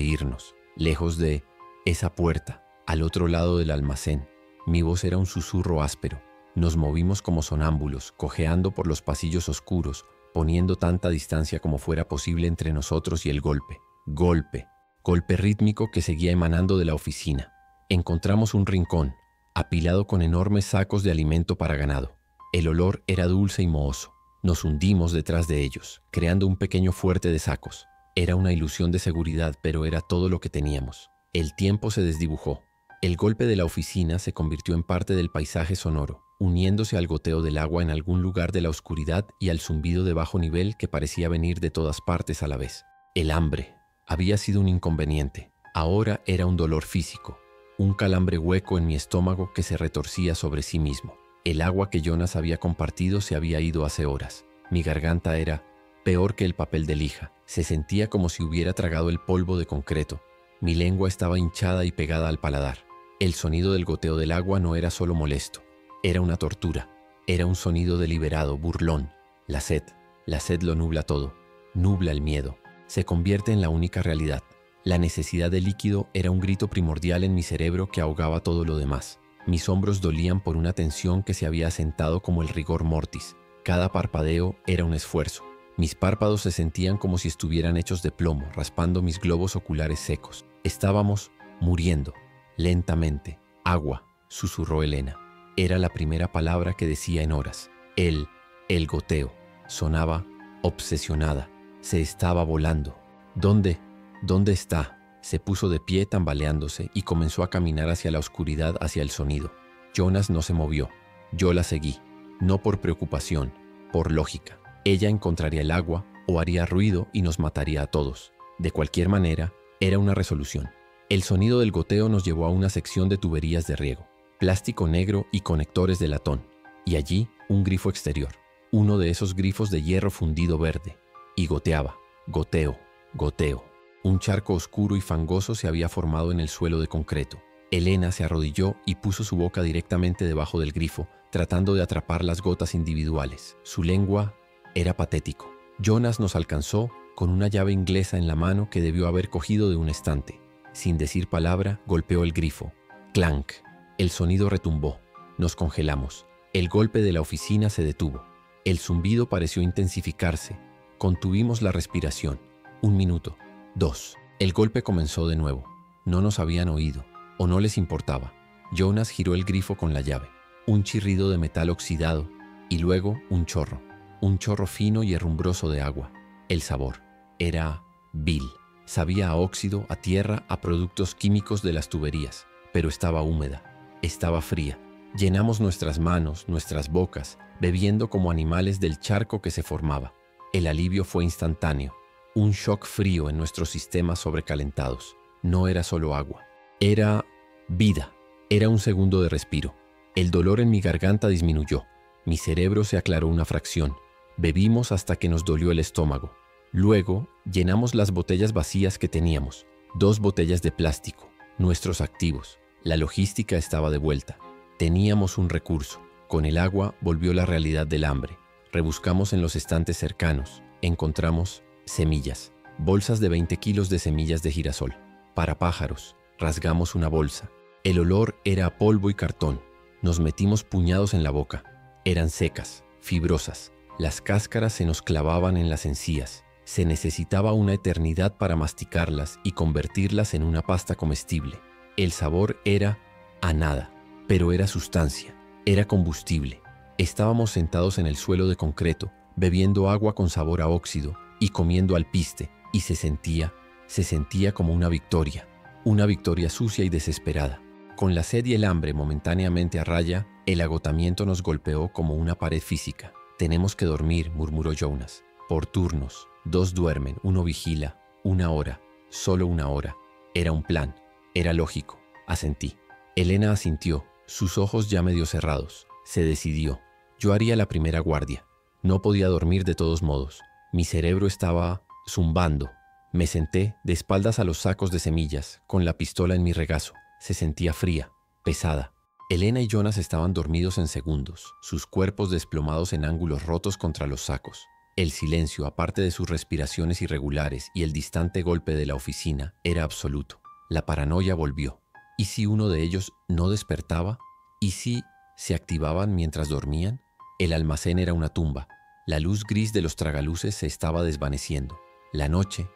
irnos, lejos de esa puerta, al otro lado del almacén. Mi voz era un susurro áspero. Nos movimos como sonámbulos, cojeando por los pasillos oscuros, poniendo tanta distancia como fuera posible entre nosotros y el golpe. Golpe rítmico que seguía emanando de la oficina. Encontramos un rincón, apilado con enormes sacos de alimento para ganado. El olor era dulce y mohoso. Nos hundimos detrás de ellos, creando un pequeño fuerte de sacos. Era una ilusión de seguridad, pero era todo lo que teníamos. El tiempo se desdibujó. El golpe de la oficina se convirtió en parte del paisaje sonoro, uniéndose al goteo del agua en algún lugar de la oscuridad y al zumbido de bajo nivel que parecía venir de todas partes a la vez. El hambre había sido un inconveniente. Ahora era un dolor físico. Un calambre hueco en mi estómago que se retorcía sobre sí mismo. El agua que Jonas había compartido se había ido hace horas. Mi garganta era peor que el papel de lija. Se sentía como si hubiera tragado el polvo de concreto. Mi lengua estaba hinchada y pegada al paladar. El sonido del goteo del agua no era solo molesto. Era una tortura. Era un sonido deliberado, burlón. La sed lo nubla todo. Nubla el miedo. Se convierte en la única realidad. La necesidad de líquido era un grito primordial en mi cerebro que ahogaba todo lo demás. Mis hombros dolían por una tensión que se había asentado como el rigor mortis. Cada parpadeo era un esfuerzo. Mis párpados se sentían como si estuvieran hechos de plomo, raspando mis globos oculares secos. Estábamos muriendo. Lentamente. Agua, susurró Elena. Era la primera palabra que decía en horas. El goteo. Sonaba obsesionada. Se estaba volando. ¿Dónde está? Se puso de pie tambaleándose y comenzó a caminar hacia la oscuridad, hacia el sonido. Jonas no se movió. Yo la seguí. No por preocupación, por lógica. Ella encontraría el agua o haría ruido y nos mataría a todos. De cualquier manera, era una resolución. El sonido del goteo nos llevó a una sección de tuberías de riego, plástico negro y conectores de latón, y allí un grifo exterior, uno de esos grifos de hierro fundido verde, y goteaba, goteo, goteo. Un charco oscuro y fangoso se había formado en el suelo de concreto. Elena se arrodilló y puso su boca directamente debajo del grifo, tratando de atrapar las gotas individuales. Su lengua era patético. Jonas nos alcanzó con una llave inglesa en la mano que debió haber cogido de un estante. Sin decir palabra, golpeó el grifo. ¡Clank! El sonido retumbó. Nos congelamos. El golpe de la oficina se detuvo. El zumbido pareció intensificarse. Contuvimos la respiración. 1 minuto. 2. El golpe comenzó de nuevo. No nos habían oído, o no les importaba. Jonas giró el grifo con la llave. Un chirrido de metal oxidado, y luego un chorro fino y herrumbroso de agua. El sabor era vil. Sabía a óxido, a tierra, a productos químicos de las tuberías, pero estaba húmeda, estaba fría. Llenamos nuestras manos, nuestras bocas, bebiendo como animales del charco que se formaba. El alivio fue instantáneo. Un shock frío en nuestros sistemas sobrecalentados. No era solo agua. Era vida. Era un segundo de respiro. El dolor en mi garganta disminuyó. Mi cerebro se aclaró una fracción. Bebimos hasta que nos dolió el estómago. Luego, llenamos las botellas vacías que teníamos. 2 botellas de plástico. Nuestros activos. La logística estaba de vuelta. Teníamos un recurso. Con el agua volvió la realidad del hambre. Rebuscamos en los estantes cercanos. Encontramos semillas. Bolsas de 20 kilos de semillas de girasol. Para pájaros. Rasgamos una bolsa. El olor era a polvo y cartón. Nos metimos puñados en la boca. Eran secas, fibrosas. Las cáscaras se nos clavaban en las encías. Se necesitaba una eternidad para masticarlas y convertirlas en una pasta comestible. El sabor era a nada, pero era sustancia, era combustible. Estábamos sentados en el suelo de concreto, bebiendo agua con sabor a óxido y comiendo alpiste, y se sentía como una victoria sucia y desesperada. Con la sed y el hambre momentáneamente a raya, el agotamiento nos golpeó como una pared física. Tenemos que dormir, murmuró Jonas. Por turnos. 2 duermen, 1 vigila. 1 hora. Solo 1 hora. Era un plan. Era lógico. Asentí. Elena asintió, sus ojos ya medio cerrados. Se decidió. Yo haría la primera guardia. No podía dormir de todos modos. Mi cerebro estaba zumbando. Me senté de espaldas a los sacos de semillas, con la pistola en mi regazo. Se sentía fría, pesada. Elena y Jonas estaban dormidos en segundos, sus cuerpos desplomados en ángulos rotos contra los sacos. El silencio, aparte de sus respiraciones irregulares y el distante golpe de la oficina, era absoluto. La paranoia volvió. ¿Y si uno de ellos no despertaba? ¿Y si se activaban mientras dormían? El almacén era una tumba. La luz gris de los tragaluces se estaba desvaneciendo. La noche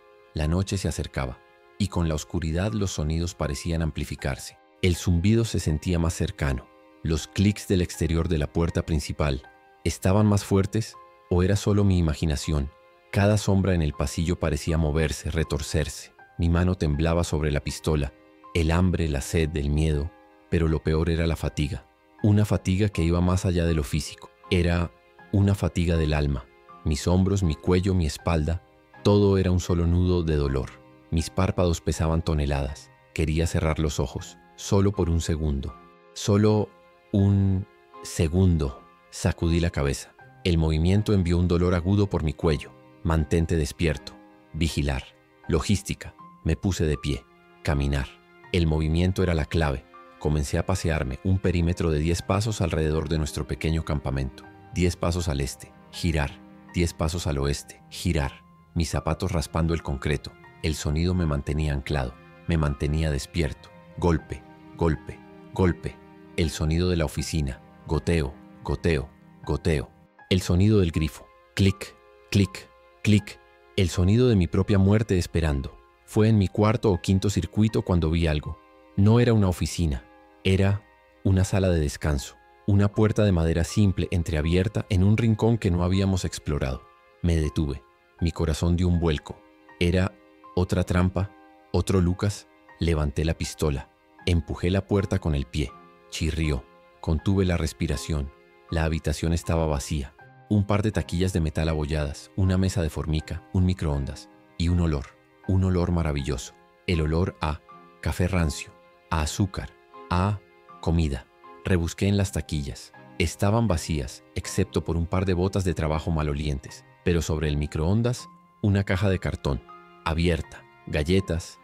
se acercaba, y con la oscuridad los sonidos parecían amplificarse. El zumbido se sentía más cercano. Los clics del exterior de la puerta principal, ¿estaban más fuertes o era solo mi imaginación? Cada sombra en el pasillo parecía moverse, retorcerse. Mi mano temblaba sobre la pistola. El hambre, la sed, el miedo, pero lo peor era la fatiga. Una fatiga que iba más allá de lo físico. Era una fatiga del alma. Mis hombros, mi cuello, mi espalda, todo era un solo nudo de dolor. Mis párpados pesaban toneladas. Quería cerrar los ojos, solo por un segundo. Solo un segundo. Sacudí la cabeza. El movimiento envió un dolor agudo por mi cuello. Mantente despierto. Vigilar. Logística. Me puse de pie. Caminar. El movimiento era la clave. Comencé a pasearme un perímetro de 10 pasos alrededor de nuestro pequeño campamento. 10 pasos al este. Girar. 10 pasos al oeste. Girar. Mis zapatos raspando el concreto. El sonido me mantenía anclado. Me mantenía despierto. Golpe. Golpe. Golpe. El sonido de la oficina. Goteo. Goteo. Goteo. El sonido del grifo. Clic. Clic. Clic. El sonido de mi propia muerte esperando. Fue en mi 4º o 5º circuito cuando vi algo. No era una oficina, era una sala de descanso, una puerta de madera simple entreabierta en un rincón que no habíamos explorado. Me detuve, mi corazón dio un vuelco. Era otra trampa, otro Lucas. Levanté la pistola, empujé la puerta con el pie, chirrió, contuve la respiración. La habitación estaba vacía. Un par de taquillas de metal abolladas, una mesa de formica, un microondas y un olor maravilloso. El olor a café rancio, a azúcar, a comida. Rebusqué en las taquillas. Estaban vacías, excepto por un par de botas de trabajo malolientes, pero sobre el microondas, una caja de cartón, abierta, galletas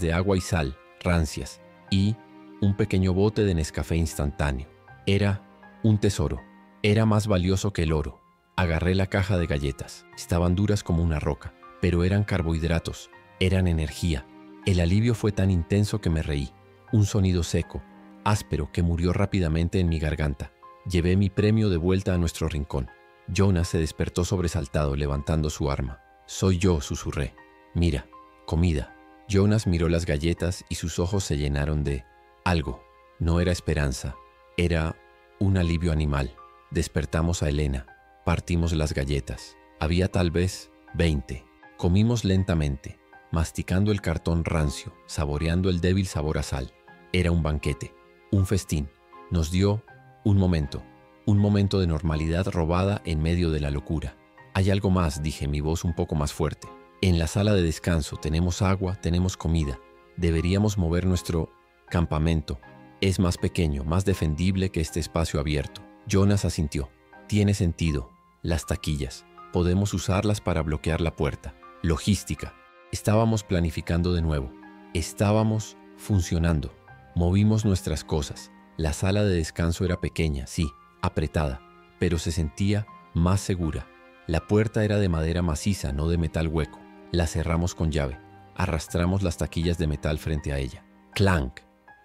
de agua y sal, rancias, y un pequeño bote de Nescafé instantáneo. Era un tesoro. Era más valioso que el oro. Agarré la caja de galletas. Estaban duras como una roca, pero eran carbohidratos, eran energía. El alivio fue tan intenso que me reí. Un sonido seco, áspero, que murió rápidamente en mi garganta. Llevé mi premio de vuelta a nuestro rincón. Jonas se despertó sobresaltado, levantando su arma. «Soy yo», susurré. «Mira, comida». Jonas miró las galletas y sus ojos se llenaron de algo. No era esperanza, era un alivio animal. Despertamos a Elena. Partimos las galletas. Había tal vez 20. Comimos lentamente, masticando el cartón rancio, saboreando el débil sabor a sal. Era un banquete, un festín. Nos dio un momento de normalidad robada en medio de la locura. «Hay algo más», dije, mi voz un poco más fuerte. «En la sala de descanso tenemos agua, tenemos comida. Deberíamos mover nuestro campamento. Es más pequeño, más defendible que este espacio abierto». Jonas asintió. «Tiene sentido. Las taquillas. Podemos usarlas para bloquear la puerta». Logística. Estábamos planificando de nuevo. Estábamos funcionando. Movimos nuestras cosas. La sala de descanso era pequeña, sí, apretada, pero se sentía más segura. La puerta era de madera maciza, no de metal hueco. La cerramos con llave. Arrastramos las taquillas de metal frente a ella. Clank.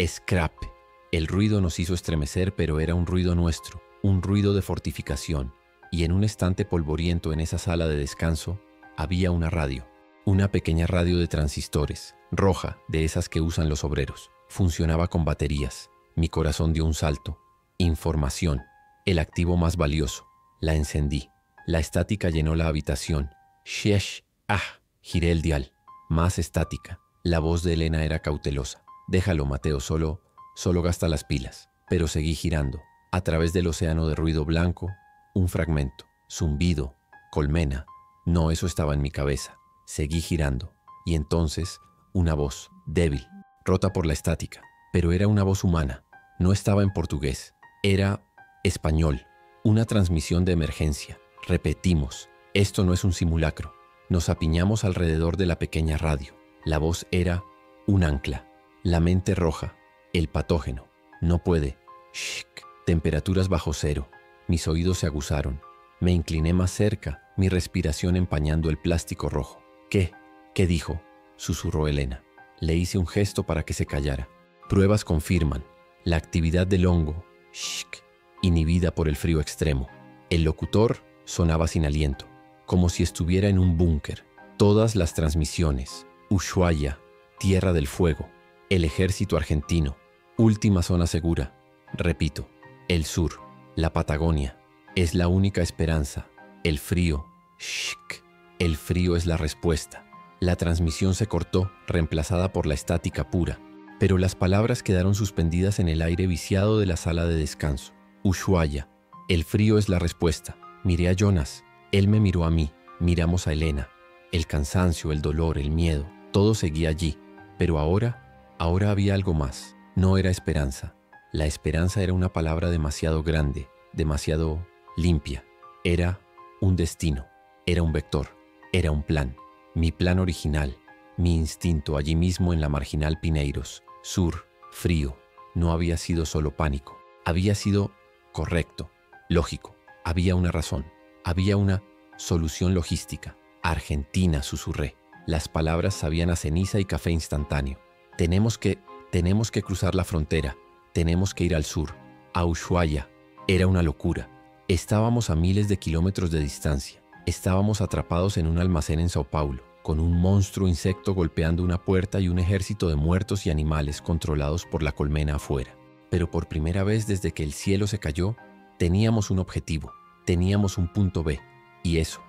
Scrap. El ruido nos hizo estremecer, pero era un ruido nuestro, un ruido de fortificación. Y en un estante polvoriento en esa sala de descanso había una radio. Una pequeña radio de transistores, roja, de esas que usan los obreros. Funcionaba con baterías. Mi corazón dio un salto. Información. El activo más valioso. La encendí. La estática llenó la habitación. Shesh. Ah. Giré el dial. Más estática. La voz de Elena era cautelosa. «Déjalo, Mateo, solo gasta las pilas». Pero seguí girando. A través del océano de ruido blanco, un fragmento. Zumbido. Colmena. No, eso estaba en mi cabeza. Seguí girando. Y entonces, una voz, débil, rota por la estática. Pero era una voz humana. No estaba en portugués. Era español. Una transmisión de emergencia. Repetimos. Esto no es un simulacro. Nos apiñamos alrededor de la pequeña radio. La voz era un ancla. La mente roja. El patógeno. No puede. Shhh. Temperaturas bajo cero. Mis oídos se aguzaron. Me incliné más cerca, mi respiración empañando el plástico rojo. «¿Qué? ¿Qué dijo?», susurró Elena. Le hice un gesto para que se callara. Pruebas confirman. La actividad del hongo, shhh, inhibida por el frío extremo. El locutor sonaba sin aliento, como si estuviera en un búnker. Todas las transmisiones. Ushuaia, Tierra del Fuego. El ejército argentino. Última zona segura. Repito, el sur, la Patagonia. Es la única esperanza. El frío. Shhh. El frío es la respuesta. La transmisión se cortó, reemplazada por la estática pura. Pero las palabras quedaron suspendidas en el aire viciado de la sala de descanso. Ushuaia. El frío es la respuesta. Miré a Jonas. Él me miró a mí. Miramos a Elena. El cansancio, el dolor, el miedo, todo seguía allí. Pero ahora había algo más. No era esperanza. La esperanza era una palabra demasiado grande, demasiado limpia. Era un destino. Era un vector. Era un plan. Mi plan original. Mi instinto allí mismo en la marginal Pineiros. Sur, frío. No había sido solo pánico. Había sido correcto, lógico. Había una razón. Había una solución logística. Argentina, susurré. Las palabras sabían a ceniza y café instantáneo. Tenemos que cruzar la frontera. Tenemos que ir al sur, a Ushuaia. Era una locura. Estábamos a miles de kilómetros de distancia. Estábamos atrapados en un almacén en Sao Paulo, con un monstruo insecto golpeando una puerta y un ejército de muertos y animales controlados por la colmena afuera. Pero por primera vez desde que el cielo se cayó, teníamos un objetivo, teníamos un punto B, y eso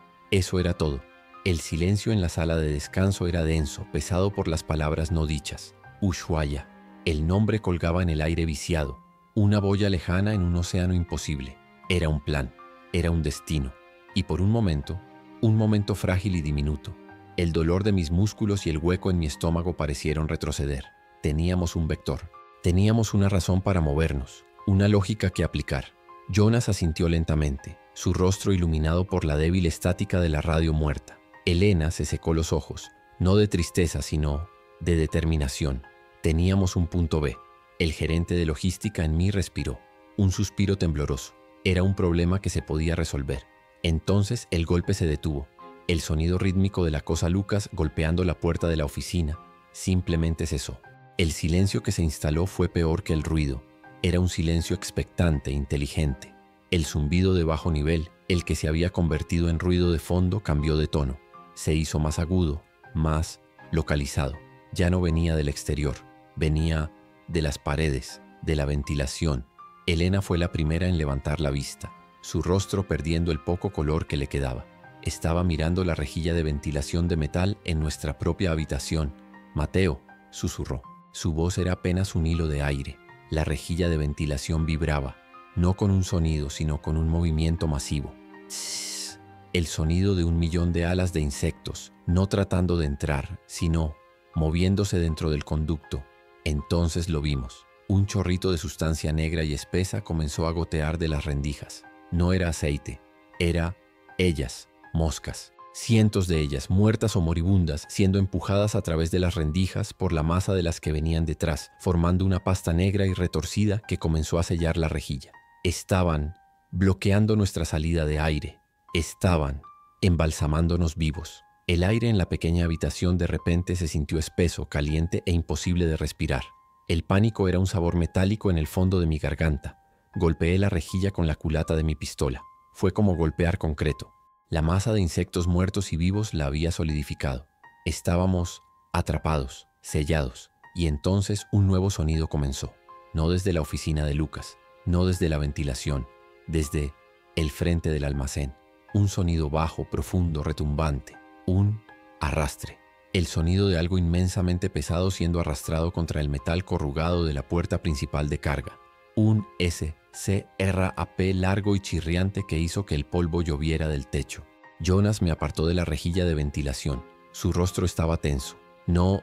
era todo. El silencio en la sala de descanso era denso, pesado por las palabras no dichas. Ushuaia. El nombre colgaba en el aire viciado, una boya lejana en un océano imposible. Era un plan, era un destino. Y por un momento frágil y diminuto, el dolor de mis músculos y el hueco en mi estómago parecieron retroceder. Teníamos un vector, teníamos una razón para movernos, una lógica que aplicar. Jonas asintió lentamente, su rostro iluminado por la débil estática de la radio muerta. Elena se secó los ojos, no de tristeza, sino de determinación. Teníamos un punto B. El gerente de logística en mí respiró, un suspiro tembloroso. Era un problema que se podía resolver. Entonces el golpe se detuvo. El sonido rítmico de la cosa Lucas golpeando la puerta de la oficina simplemente cesó. El silencio que se instaló fue peor que el ruido. Era un silencio expectante, inteligente. El zumbido de bajo nivel, el que se había convertido en ruido de fondo, cambió de tono. Se hizo más agudo, más localizado. Ya no venía del exterior, venía de las paredes, de la ventilación. Elena fue la primera en levantar la vista, su rostro perdiendo el poco color que le quedaba. Estaba mirando la rejilla de ventilación de metal en nuestra propia habitación. «Mateo», susurró. Su voz era apenas un hilo de aire. La rejilla de ventilación vibraba, no con un sonido, sino con un movimiento masivo. «Tss», el sonido de 1.000.000 de alas de insectos, no tratando de entrar, sino moviéndose dentro del conducto. Entonces lo vimos. Un chorrito de sustancia negra y espesa comenzó a gotear de las rendijas. No era aceite, era ellas, moscas. Cientos de ellas, muertas o moribundas, siendo empujadas a través de las rendijas por la masa de las que venían detrás, formando una pasta negra y retorcida que comenzó a sellar la rejilla. Estaban bloqueando nuestra salida de aire. Estaban embalsamándonos vivos. El aire en la pequeña habitación de repente se sintió espeso, caliente e imposible de respirar. El pánico era un sabor metálico en el fondo de mi garganta. Golpeé la rejilla con la culata de mi pistola. Fue como golpear concreto. La masa de insectos muertos y vivos la había solidificado. Estábamos atrapados, sellados, y entonces un nuevo sonido comenzó. No desde la oficina de Lucas, no desde la ventilación, desde el frente del almacén. Un sonido bajo, profundo, retumbante. Un arrastre. El sonido de algo inmensamente pesado siendo arrastrado contra el metal corrugado de la puerta principal de carga. Un SCRAP largo y chirriante que hizo que el polvo lloviera del techo. Jonas me apartó de la rejilla de ventilación. Su rostro estaba tenso. No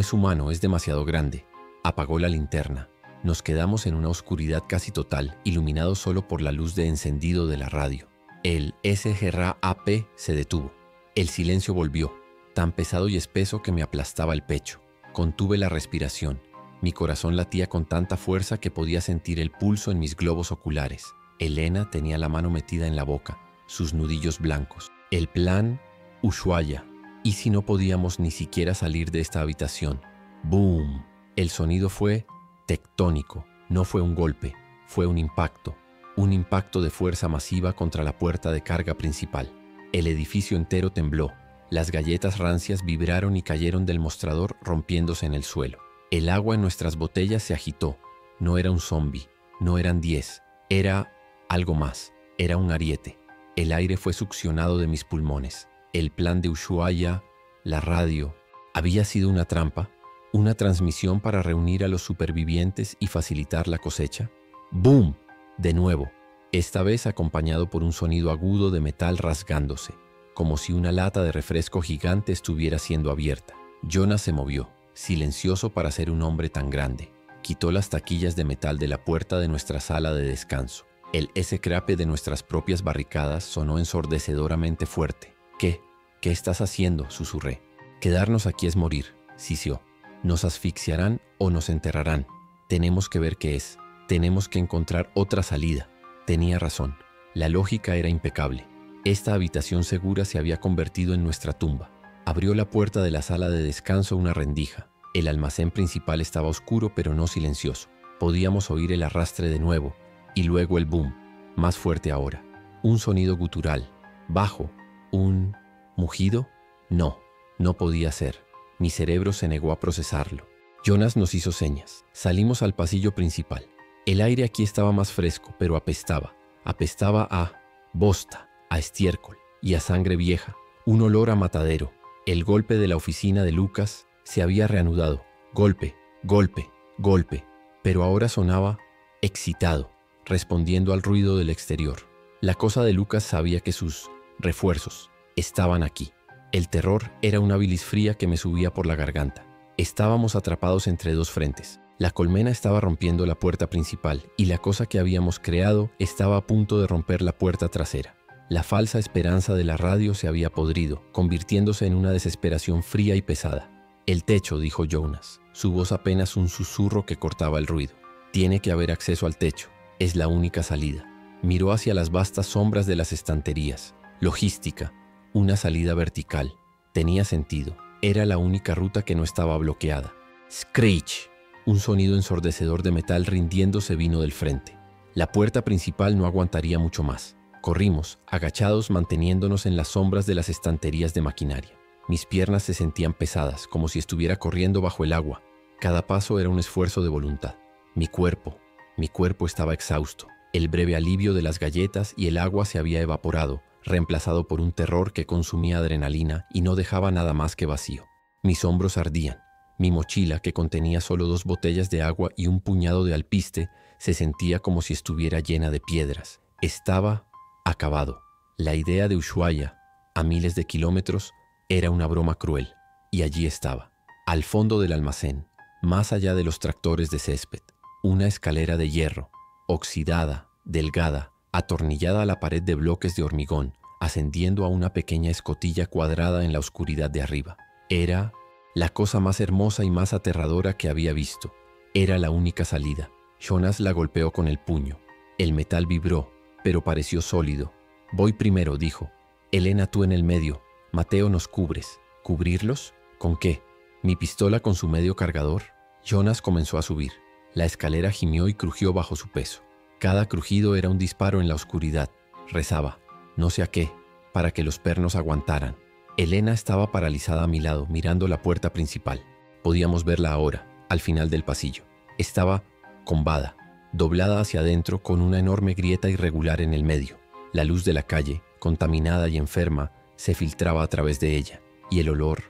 es humano, es demasiado grande. Apagó la linterna. Nos quedamos en una oscuridad casi total, iluminados solo por la luz de encendido de la radio. El SGRAP se detuvo. El silencio volvió, tan pesado y espeso que me aplastaba el pecho. Contuve la respiración. Mi corazón latía con tanta fuerza que podía sentir el pulso en mis globos oculares. Elena tenía la mano metida en la boca, sus nudillos blancos. El plan Ushuaia. ¿Y si no podíamos ni siquiera salir de esta habitación? ¡Boom! El sonido fue tectónico. No fue un golpe, fue un impacto. Un impacto de fuerza masiva contra la puerta de carga principal. El edificio entero tembló. Las galletas rancias vibraron y cayeron del mostrador rompiéndose en el suelo. El agua en nuestras botellas se agitó. No era un zombi, no eran 10. Era algo más. Era un ariete. El aire fue succionado de mis pulmones. El plan de Ushuaia, la radio, había sido una trampa, una transmisión para reunir a los supervivientes y facilitar la cosecha. ¡Boom! De nuevo, esta vez acompañado por un sonido agudo de metal rasgándose, como si una lata de refresco gigante estuviera siendo abierta. Jonas se movió, silencioso para ser un hombre tan grande. Quitó las taquillas de metal de la puerta de nuestra sala de descanso. El escrape de nuestras propias barricadas sonó ensordecedoramente fuerte. ¿Qué estás haciendo?, susurré. Quedarnos aquí es morir, sisió. Nos asfixiarán o nos enterrarán. Tenemos que ver qué es. Tenemos que encontrar otra salida. Tenía razón. La lógica era impecable. Esta habitación segura se había convertido en nuestra tumba. Abrió la puerta de la sala de descanso una rendija. El almacén principal estaba oscuro pero no silencioso. Podíamos oír el arrastre de nuevo, y luego el boom, más fuerte ahora. Un sonido gutural, bajo, un mugido. No, No podía ser. Mi cerebro se negó a procesarlo. Jonas nos hizo señas. Salimos al pasillo principal. El aire aquí estaba más fresco, pero apestaba. Apestaba a bosta, a estiércol y a sangre vieja. Un olor a matadero. El golpe de la oficina de Lucas se había reanudado. Golpe, golpe, golpe. Pero ahora sonaba excitado, respondiendo al ruido del exterior. La cosa de Lucas sabía que sus refuerzos estaban aquí. El terror era una bilis fría que me subía por la garganta. Estábamos atrapados entre dos frentes. La colmena estaba rompiendo la puerta principal y la cosa que habíamos creado estaba a punto de romper la puerta trasera. La falsa esperanza de la radio se había podrido, convirtiéndose en una desesperación fría y pesada. El techo, dijo Jonas, su voz apenas un susurro que cortaba el ruido. Tiene que haber acceso al techo, es la única salida. Miró hacia las vastas sombras de las estanterías. Logística, una salida vertical. Tenía sentido, era la única ruta que no estaba bloqueada. Screech, un sonido ensordecedor de metal rindiéndose vino del frente. La puerta principal no aguantaría mucho más. Corrimos, agachados, manteniéndonos en las sombras de las estanterías de maquinaria. Mis piernas se sentían pesadas, como si estuviera corriendo bajo el agua. Cada paso era un esfuerzo de voluntad. Mi cuerpo estaba exhausto. El breve alivio de las galletas y el agua se había evaporado, reemplazado por un terror que consumía adrenalina y no dejaba nada más que vacío. Mis hombros ardían. Mi mochila, que contenía solo 2 botellas de agua y un puñado de alpiste, se sentía como si estuviera llena de piedras. Estaba acabado. La idea de Ushuaia, a miles de kilómetros, era una broma cruel. Y allí estaba, al fondo del almacén, más allá de los tractores de césped, una escalera de hierro, oxidada, delgada, atornillada a la pared de bloques de hormigón, ascendiendo a una pequeña escotilla cuadrada en la oscuridad de arriba. Era la cosa más hermosa y más aterradora que había visto. Era la única salida. Jonas la golpeó con el puño. El metal vibró, pero pareció sólido. Voy primero, dijo. Elena, tú en el medio. Mateo, nos cubres. ¿Cubrirlos? ¿Con qué? ¿Mi pistola con su medio cargador? Jonas comenzó a subir. La escalera gimió y crujió bajo su peso. Cada crujido era un disparo en la oscuridad. Rezaba, no sé a qué, para que los pernos aguantaran. Elena estaba paralizada a mi lado, mirando la puerta principal. Podíamos verla ahora, al final del pasillo. Estaba combada, doblada hacia adentro con una enorme grieta irregular en el medio. La luz de la calle, contaminada y enferma, se filtraba a través de ella. Y el olor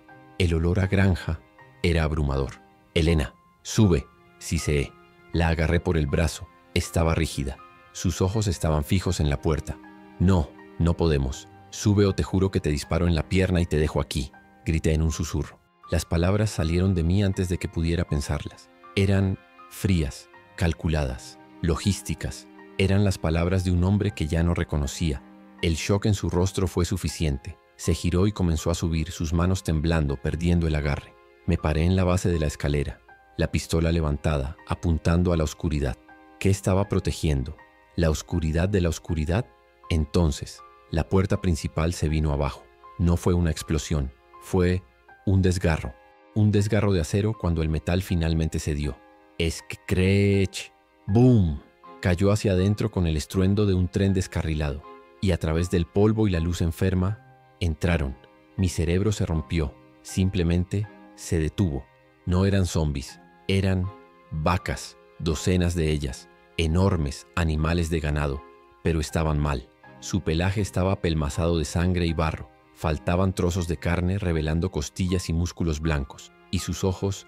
a granja, era abrumador. Elena, sube, siseé. La agarré por el brazo. Estaba rígida. Sus ojos estaban fijos en la puerta. No, no podemos. Sube o te juro que te disparo en la pierna y te dejo aquí, grité en un susurro. Las palabras salieron de mí antes de que pudiera pensarlas. Eran frías, calculadas, logísticas. Eran las palabras de un hombre que ya no reconocía. El shock en su rostro fue suficiente. Se giró y comenzó a subir, sus manos temblando, perdiendo el agarre. Me paré en la base de la escalera, la pistola levantada, apuntando a la oscuridad. ¿Qué estaba protegiendo? ¿La oscuridad de la oscuridad? Entonces, la puerta principal se vino abajo. No fue una explosión, fue un desgarro de acero cuando el metal finalmente cedió. ¡Screech! ¡Boom! Cayó hacia adentro con el estruendo de un tren descarrilado, y a través del polvo y la luz enferma, entraron. Mi cerebro se rompió, simplemente se detuvo. No eran zombies, eran vacas, docenas de ellas, enormes animales de ganado, pero estaban mal. Su pelaje estaba apelmazado de sangre y barro, faltaban trozos de carne revelando costillas y músculos blancos, y sus ojos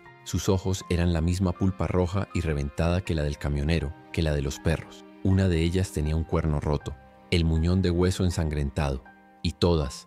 eran la misma pulpa roja y reventada que la del camionero, que la de los perros. Una de ellas tenía un cuerno roto, el muñón de hueso ensangrentado, y todas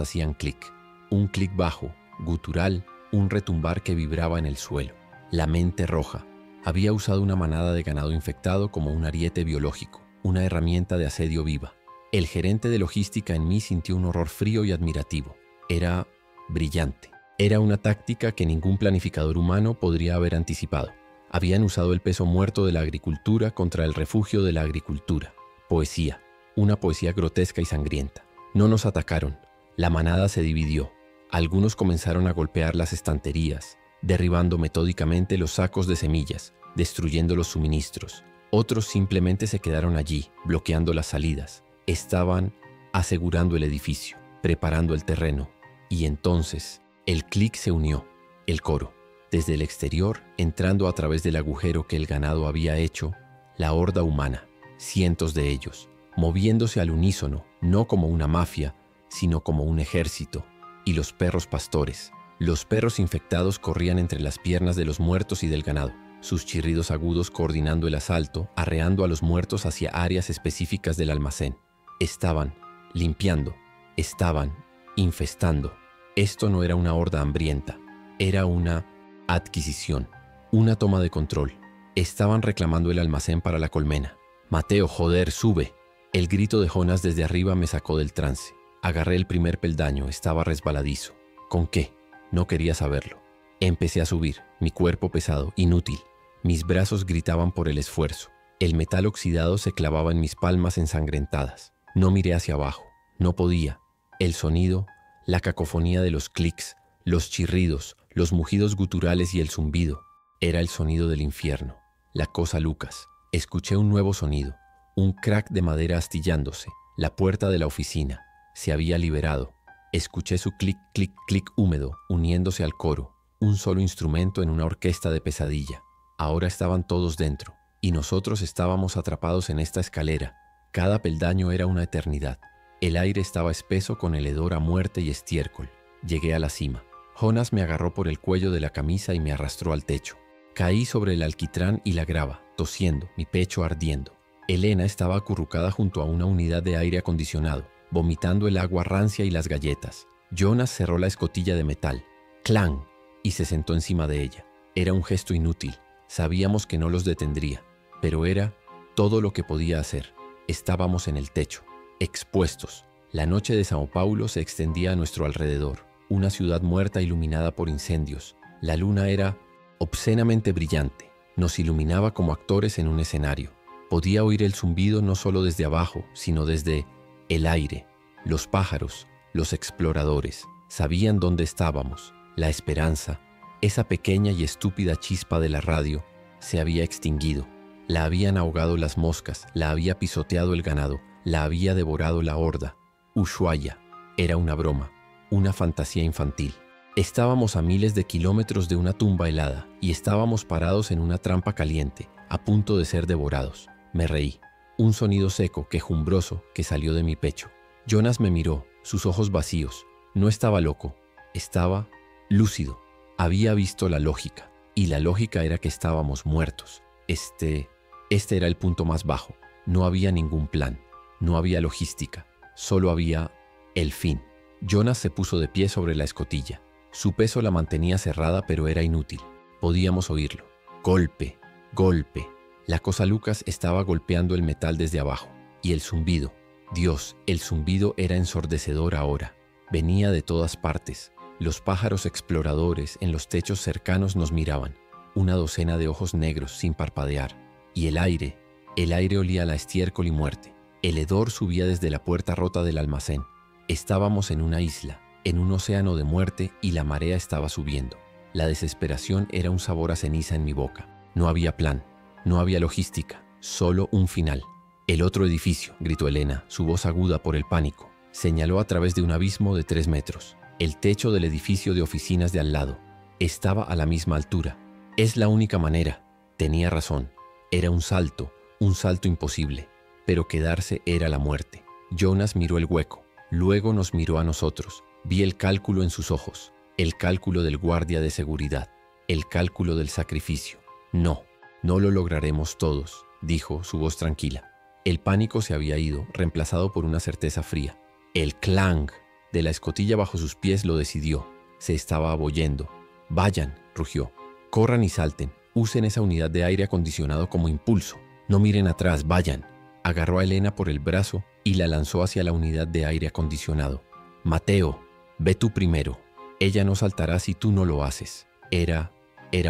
hacían clic. Un clic bajo, gutural, un retumbar que vibraba en el suelo. La mente roja. Había usado una manada de ganado infectado como un ariete biológico, una herramienta de asedio viva. El gerente de logística en mí sintió un horror frío y admirativo. Era brillante. Era una táctica que ningún planificador humano podría haber anticipado. Habían usado el peso muerto de la agricultura contra el refugio de la agricultura. Poesía. Una poesía grotesca y sangrienta. No nos atacaron. La manada se dividió. Algunos comenzaron a golpear las estanterías, derribando metódicamente los sacos de semillas, destruyendo los suministros. Otros simplemente se quedaron allí, bloqueando las salidas. Estaban asegurando el edificio, preparando el terreno. Y entonces El clic se unió, el coro. Desde el exterior, entrando a través del agujero que el ganado había hecho, la horda humana, cientos de ellos, moviéndose al unísono, no como una mafia, sino como un ejército. Y los perros pastores. Los perros infectados corrían entre las piernas de los muertos y del ganado, sus chirridos agudos coordinando el asalto, arreando a los muertos hacia áreas específicas del almacén. Estaban limpiando, estaban infestando. Esto no era una horda hambrienta, era una adquisición, una toma de control. Estaban reclamando el almacén para la colmena. «Mateo, joder, sube». El grito de Jonas desde arriba me sacó del trance. Agarré el primer peldaño, estaba resbaladizo. ¿Con qué? No quería saberlo. Empecé a subir, mi cuerpo pesado, inútil. Mis brazos gritaban por el esfuerzo. El metal oxidado se clavaba en mis palmas ensangrentadas. No miré hacia abajo, no podía. El sonido, la cacofonía de los clics, los chirridos, los mugidos guturales y el zumbido. Era el sonido del infierno. La cosa Lucas. Escuché un nuevo sonido, un crack de madera astillándose. La puerta de la oficina se había liberado. Escuché su clic, clic, clic húmedo, uniéndose al coro. Un solo instrumento en una orquesta de pesadilla. Ahora estaban todos dentro, y nosotros estábamos atrapados en esta escalera. Cada peldaño era una eternidad. El aire estaba espeso con el hedor a muerte y estiércol. Llegué a la cima. Jonas me agarró por el cuello de la camisa y me arrastró al techo. Caí sobre el alquitrán y la grava, tosiendo, mi pecho ardiendo. Elena estaba acurrucada junto a una unidad de aire acondicionado, vomitando el agua rancia y las galletas. Jonas cerró la escotilla de metal. ¡Clang! Y se sentó encima de ella. Era un gesto inútil. Sabíamos que no los detendría, pero era todo lo que podía hacer. Estábamos en el techo, expuestos. La noche de Sao Paulo se extendía a nuestro alrededor, una ciudad muerta iluminada por incendios. La luna era obscenamente brillante, nos iluminaba como actores en un escenario. Podía oír el zumbido no solo desde abajo, sino desde el aire. Los pájaros, los exploradores, sabían dónde estábamos. La esperanza, esa pequeña y estúpida chispa de la radio, se había extinguido. La habían ahogado las moscas, la había pisoteado el ganado, la había devorado la horda. Ushuaia era una broma, una fantasía infantil. Estábamos a miles de kilómetros de una tumba helada y estábamos parados en una trampa caliente, a punto de ser devorados. Me reí. Un sonido seco, quejumbroso, que salió de mi pecho. Jonas me miró, sus ojos vacíos. No estaba loco, estaba lúcido. Había visto la lógica, y la lógica era que estábamos muertos. Este era el punto más bajo. No había ningún plan, no había logística, solo había el fin. Jonas se puso de pie sobre la escotilla. Su peso la mantenía cerrada, pero era inútil. Podíamos oírlo. Golpe, golpe. La cosa Lucas estaba golpeando el metal desde abajo. Y el zumbido. Dios, el zumbido era ensordecedor ahora. Venía de todas partes. Los pájaros exploradores en los techos cercanos nos miraban. Una docena de ojos negros sin parpadear. Y el aire olía a estiércol y muerte. El hedor subía desde la puerta rota del almacén. Estábamos en una isla, en un océano de muerte, y la marea estaba subiendo. La desesperación era un sabor a ceniza en mi boca. No había plan, no había logística, solo un final. «El otro edificio», gritó Elena, su voz aguda por el pánico. Señaló a través de un abismo de 3 metros. El techo del edificio de oficinas de al lado. Estaba a la misma altura. Es la única manera. Tenía razón. Era un salto imposible. Pero quedarse era la muerte. Jonas miró el hueco. Luego nos miró a nosotros. Vi el cálculo en sus ojos. El cálculo del guardia de seguridad. El cálculo del sacrificio. No lo lograremos todos, dijo, su voz tranquila. El pánico se había ido, reemplazado por una certeza fría. El clang de la escotilla bajo sus pies lo decidió. Se estaba abollendo. «Vayan», rugió. «Corran y salten. Usen esa unidad de aire acondicionado como impulso. No miren atrás, vayan». Agarró a Elena por el brazo y la lanzó hacia la unidad de aire acondicionado. «Mateo, ve tú primero. Ella no saltará si tú no lo haces». Era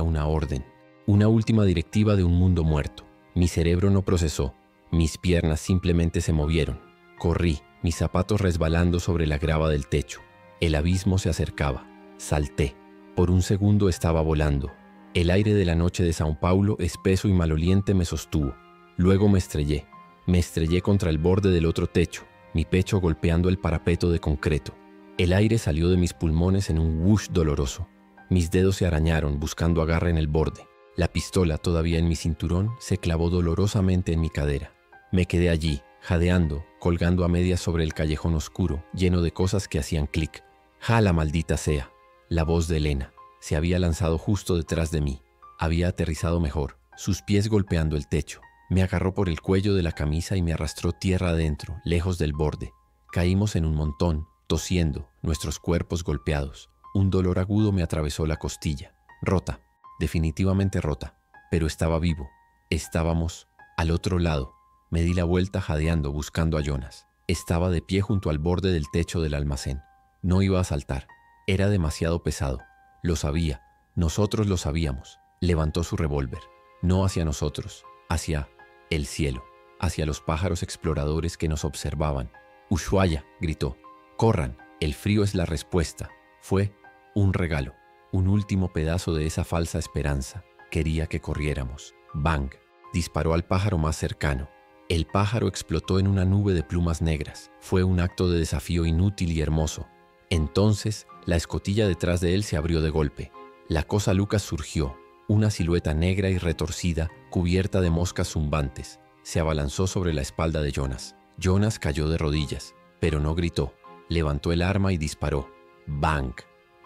una orden. Una última directiva de un mundo muerto. Mi cerebro no procesó. Mis piernas simplemente se movieron. Corrí, mis zapatos resbalando sobre la grava del techo. El abismo se acercaba. Salté. Por un segundo estaba volando. El aire de la noche de Sao Paulo, espeso y maloliente, me sostuvo. Luego me estrellé. Me estrellé contra el borde del otro techo, mi pecho golpeando el parapeto de concreto. El aire salió de mis pulmones en un whoosh doloroso. Mis dedos se arañaron buscando agarre en el borde. La pistola, todavía en mi cinturón, se clavó dolorosamente en mi cadera. Me quedé allí, jadeando, colgando a medias sobre el callejón oscuro, lleno de cosas que hacían clic. ¡Jala, maldita sea! La voz de Elena. Se había lanzado justo detrás de mí. Había aterrizado mejor, sus pies golpeando el techo. Me agarró por el cuello de la camisa y me arrastró tierra adentro, lejos del borde. Caímos en un montón, tosiendo, nuestros cuerpos golpeados. Un dolor agudo me atravesó la costilla. Rota, definitivamente rota, pero estaba vivo. Estábamos al otro lado. Me di la vuelta jadeando, buscando a Jonas. Estaba de pie junto al borde del techo del almacén. No iba a saltar. Era demasiado pesado. Lo sabía. Nosotros lo sabíamos. Levantó su revólver. No hacia nosotros, hacia el cielo, hacia los pájaros exploradores que nos observaban. «Ushuaia», gritó. «Corran, el frío es la respuesta». Fue un regalo, un último pedazo de esa falsa esperanza. Quería que corriéramos. Bang. Disparó al pájaro más cercano. El pájaro explotó en una nube de plumas negras. Fue un acto de desafío inútil y hermoso. Entonces, la escotilla detrás de él se abrió de golpe. La cosa Lucas surgió, una silueta negra y retorcida, cubierta de moscas zumbantes. Se abalanzó sobre la espalda de Jonas. Jonas cayó de rodillas, pero no gritó. Levantó el arma y disparó. ¡Bang!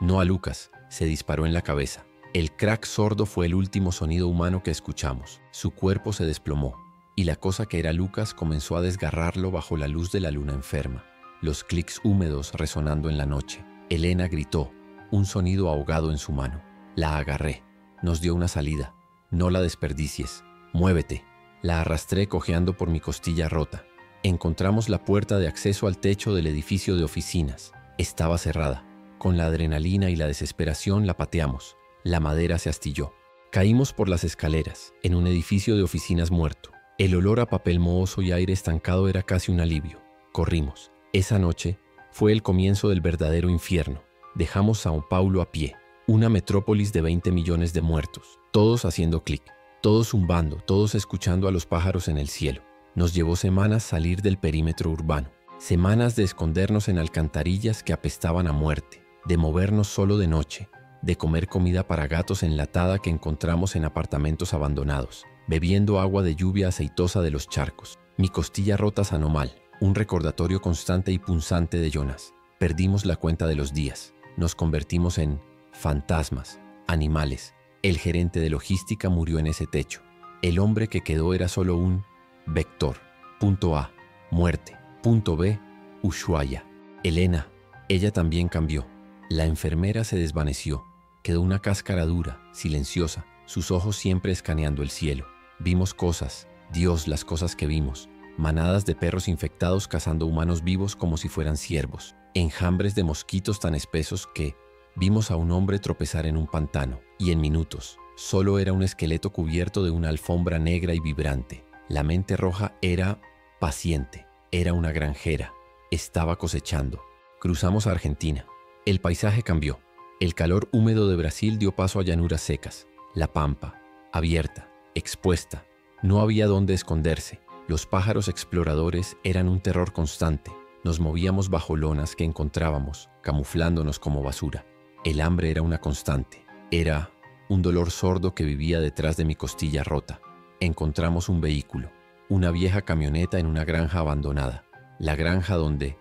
No a Lucas, se disparó en la cabeza. El crack sordo fue el último sonido humano que escuchamos. Su cuerpo se desplomó, y la cosa que era Lucas comenzó a desgarrarlo bajo la luz de la luna enferma. Los clics húmedos resonando en la noche. Elena gritó, un sonido ahogado en su mano. La agarré. Nos dio una salida. No la desperdicies. Muévete. La arrastré cojeando por mi costilla rota. Encontramos la puerta de acceso al techo del edificio de oficinas. Estaba cerrada. Con la adrenalina y la desesperación la pateamos. La madera se astilló. Caímos por las escaleras, en un edificio de oficinas muerto. El olor a papel mohoso y aire estancado era casi un alivio. Corrimos. Esa noche fue el comienzo del verdadero infierno. Dejamos Sao Paulo a pie. Una metrópolis de 20 millones de muertos, todos haciendo clic, todos zumbando, todos escuchando a los pájaros en el cielo. Nos llevó semanas salir del perímetro urbano, semanas de escondernos en alcantarillas que apestaban a muerte, de movernos solo de noche, de comer comida para gatos enlatada que encontramos en apartamentos abandonados, bebiendo agua de lluvia aceitosa de los charcos. Mi costilla rota sanó mal, un recordatorio constante y punzante de Jonas. Perdimos la cuenta de los días, nos convertimos en fantasmas, animales. El gerente de logística murió en ese techo. El hombre que quedó era solo un vector. Punto A, muerte. Punto B, Ushuaia. Elena, ella también cambió. La enfermera se desvaneció. Quedó una cáscara dura, silenciosa, sus ojos siempre escaneando el cielo. Vimos cosas, Dios, las cosas que vimos. Manadas de perros infectados cazando humanos vivos como si fueran ciervos. Enjambres de mosquitos tan espesos que vimos a un hombre tropezar en un pantano, y en minutos, solo era un esqueleto cubierto de una alfombra negra y vibrante. La mente roja era paciente, era una granjera, estaba cosechando. Cruzamos a Argentina. El paisaje cambió. El calor húmedo de Brasil dio paso a llanuras secas. La pampa, abierta, expuesta. No había dónde esconderse. Los pájaros exploradores eran un terror constante. Nos movíamos bajo lonas que encontrábamos, camuflándonos como basura. El hambre era una constante. Era un dolor sordo que vivía detrás de mi costilla rota. Encontramos un vehículo, una vieja camioneta en una granja abandonada. La granja donde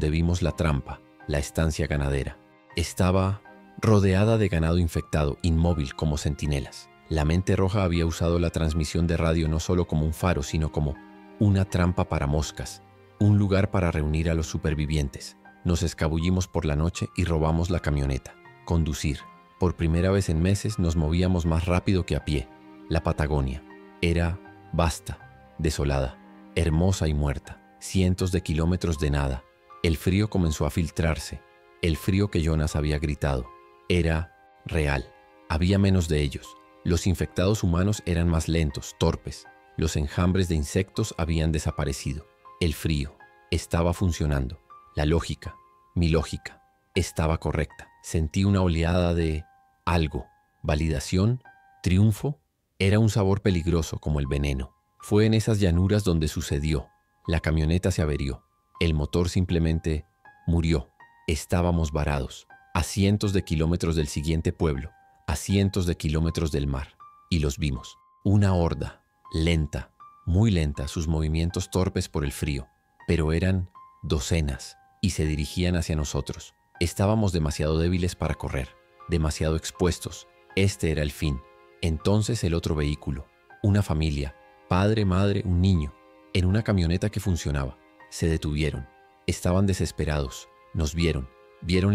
vimos la trampa, la estancia ganadera. Estaba rodeada de ganado infectado, inmóvil como centinelas. La mente roja había usado la transmisión de radio no solo como un faro, sino como una trampa para moscas, un lugar para reunir a los supervivientes. Nos escabullimos por la noche y robamos la camioneta. Conducir. Por primera vez en meses nos movíamos más rápido que a pie. La Patagonia era vasta, desolada, hermosa y muerta. Cientos de kilómetros de nada. El frío comenzó a filtrarse. El frío que Jonas había gritado. Era real. Había menos de ellos. Los infectados humanos eran más lentos, torpes. Los enjambres de insectos habían desaparecido. El frío estaba funcionando. La lógica, mi lógica, estaba correcta. Sentí una oleada de algo. Validación, triunfo. Era un sabor peligroso como el veneno. Fue en esas llanuras donde sucedió. La camioneta se averió. El motor simplemente murió. Estábamos varados, a cientos de kilómetros del siguiente pueblo, a cientos de kilómetros del mar, y los vimos. Una horda, lenta, muy lenta, sus movimientos torpes por el frío, pero eran docenas y se dirigían hacia nosotros. Estábamos demasiado débiles para correr, demasiado expuestos. Este era el fin. Entonces el otro vehículo, una familia, padre, madre, un niño, en una camioneta que funcionaba. Se detuvieron. Estaban desesperados. Nos vieron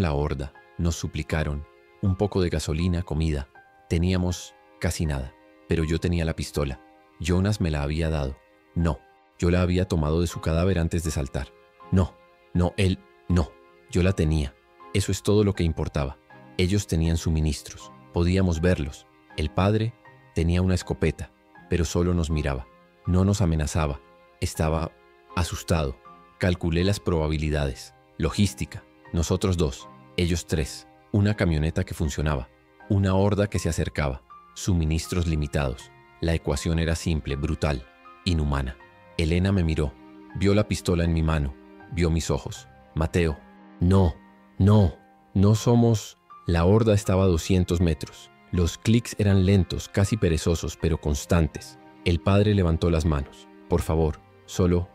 la horda, nos suplicaron. Un poco de gasolina, comida. Teníamos casi nada, pero yo tenía la pistola. Jonas me la había dado. No, yo la había tomado de su cadáver antes de saltar. No, él, no. Yo la tenía. Eso es todo lo que importaba. Ellos tenían suministros. Podíamos verlos. El padre tenía una escopeta, pero solo nos miraba. No nos amenazaba. Estaba asustado. Calculé las probabilidades. Logística. Nosotros 2. Ellos 3. Una camioneta que funcionaba. Una horda que se acercaba. Suministros limitados. La ecuación era simple, brutal, inhumana. Elena me miró. Vio la pistola en mi mano. Vio mis ojos. Mateo. No somos... La horda estaba a 200 metros. Los clics eran lentos, casi perezosos, pero constantes. El padre levantó las manos. Por favor, solo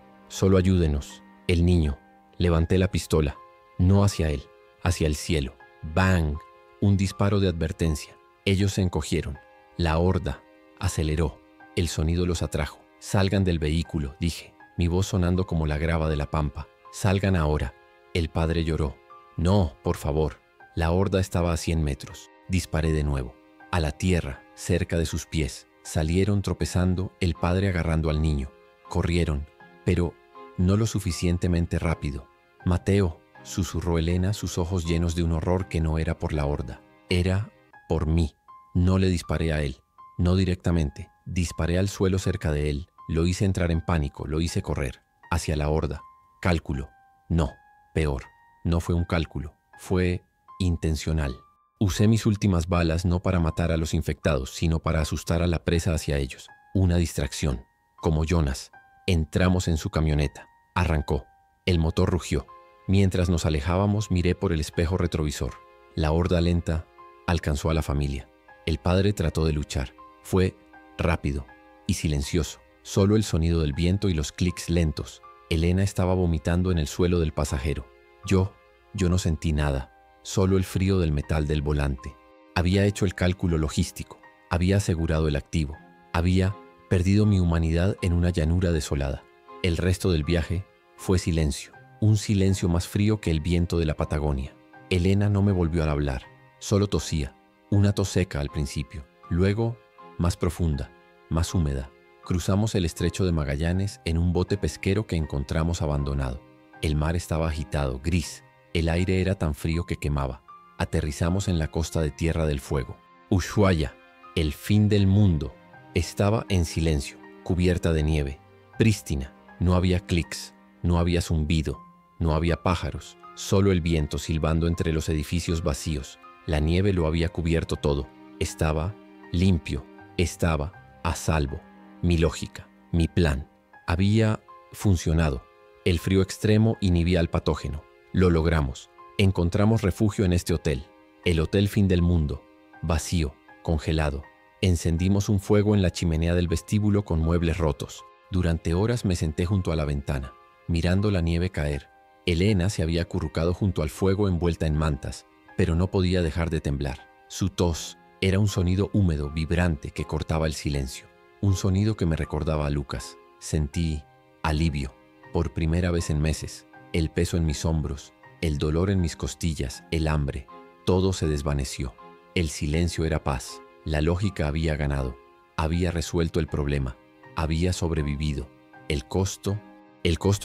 ayúdenos. El niño. Levanté la pistola. No hacia él, hacia el cielo. ¡Bang! Un disparo de advertencia. Ellos se encogieron. La horda aceleró. El sonido los atrajo. Salgan del vehículo, dije, mi voz sonando como la grava de la pampa. Salgan ahora. El padre lloró. No, por favor. La horda estaba a 100 metros. Disparé de nuevo. A la tierra, cerca de sus pies. Salieron tropezando, el padre agarrando al niño. Corrieron, pero no lo suficientemente rápido. Mateo, susurró Elena, sus ojos llenos de un horror que no era por la horda. Era por mí. No le disparé a él. No directamente. Disparé al suelo cerca de él. Lo hice entrar en pánico, lo hice correr. Hacia la horda. Cálculo. No, peor. No fue un cálculo. Fue intencional. Usé mis últimas balas no para matar a los infectados, sino para asustar a la presa hacia ellos. Una distracción. Como Jonas. Entramos en su camioneta. Arrancó. El motor rugió. Mientras nos alejábamos, miré por el espejo retrovisor. La horda lenta alcanzó a la familia. El padre trató de luchar. Fue rápido y silencioso. Solo el sonido del viento y los clics lentos. Elena estaba vomitando en el suelo del pasajero. Yo no sentí nada. Solo el frío del metal del volante. Había hecho el cálculo logístico. Había asegurado el activo. Había perdido mi humanidad en una llanura desolada. El resto del viaje fue silencio. Un silencio más frío que el viento de la Patagonia. Elena no me volvió a hablar. Solo tosía. Una tos seca al principio. Luego, más profunda, más húmeda. Cruzamos el estrecho de Magallanes en un bote pesquero que encontramos abandonado. El mar estaba agitado, gris. El aire era tan frío que quemaba. Aterrizamos en la costa de Tierra del Fuego. Ushuaia, el fin del mundo, estaba en silencio, cubierta de nieve, prístina. No había clics, no había zumbido, no había pájaros, solo el viento silbando entre los edificios vacíos. La nieve lo había cubierto todo. Estaba limpio, estaba a salvo. Mi lógica, mi plan, había funcionado. El frío extremo inhibía al patógeno. Lo logramos. Encontramos refugio en este hotel. El hotel fin del mundo. Vacío, congelado. Encendimos un fuego en la chimenea del vestíbulo con muebles rotos. Durante horas me senté junto a la ventana, mirando la nieve caer. Elena se había acurrucado junto al fuego envuelta en mantas, pero no podía dejar de temblar. Su tos era un sonido húmedo, vibrante, que cortaba el silencio. Un sonido que me recordaba a Lucas. Sentí alivio. Por primera vez en meses. El peso en mis hombros, el dolor en mis costillas, el hambre. Todo se desvaneció. El silencio era paz. La lógica había ganado. Había resuelto el problema. Había sobrevivido. El costo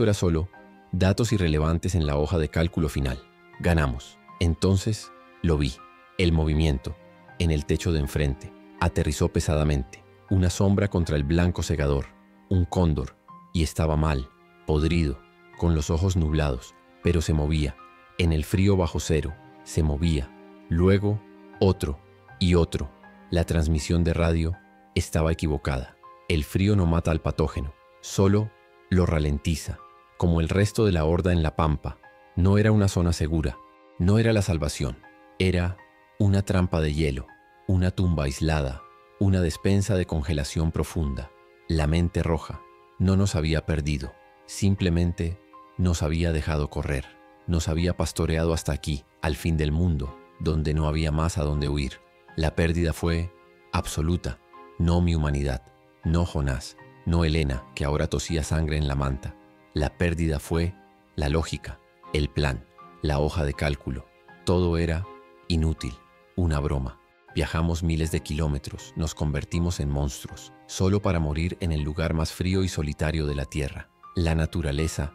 era solo datos irrelevantes en la hoja de cálculo final. Ganamos. Entonces lo vi. El movimiento. En el techo de enfrente. Aterrizó pesadamente. Una sombra contra el blanco cegador. Un cóndor. Y estaba mal. Podrido. Con los ojos nublados. Pero se movía. En el frío bajo cero. Se movía. Luego, otro. Y otro. La transmisión de radio estaba equivocada. El frío no mata al patógeno. Solo lo ralentiza. Como el resto de la horda en la pampa. No era una zona segura. No era la salvación, era una trampa de hielo, una tumba aislada, una despensa de congelación profunda. La mente roja no nos había perdido, simplemente nos había dejado correr, nos había pastoreado hasta aquí, al fin del mundo, donde no había más a dónde huir. La pérdida fue absoluta, no mi humanidad, no Jonás, no Helena, que ahora tosía sangre en la manta. La pérdida fue la lógica, el plan, la hoja de cálculo. Todo era inútil, una broma. Viajamos miles de kilómetros, nos convertimos en monstruos, solo para morir en el lugar más frío y solitario de la Tierra. La naturaleza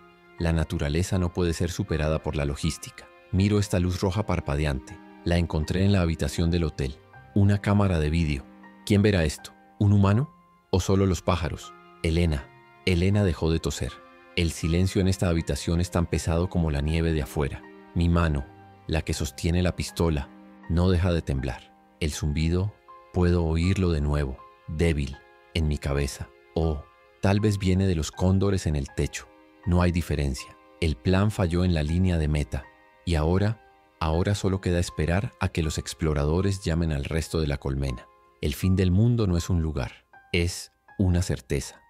no puede ser superada por la logística. Miro esta luz roja parpadeante. La encontré en la habitación del hotel. Una cámara de vídeo. ¿Quién verá esto? ¿Un humano? ¿O solo los pájaros? Helena dejó de toser. El silencio en esta habitación es tan pesado como la nieve de afuera. Mi mano, la que sostiene la pistola, no deja de temblar. El zumbido, puedo oírlo de nuevo, débil, en mi cabeza. O tal vez viene de los cóndores en el techo. No hay diferencia. El plan falló en la línea de meta. Y ahora solo queda esperar a que los exploradores llamen al resto de la colmena. El fin del mundo no es un lugar, es una certeza.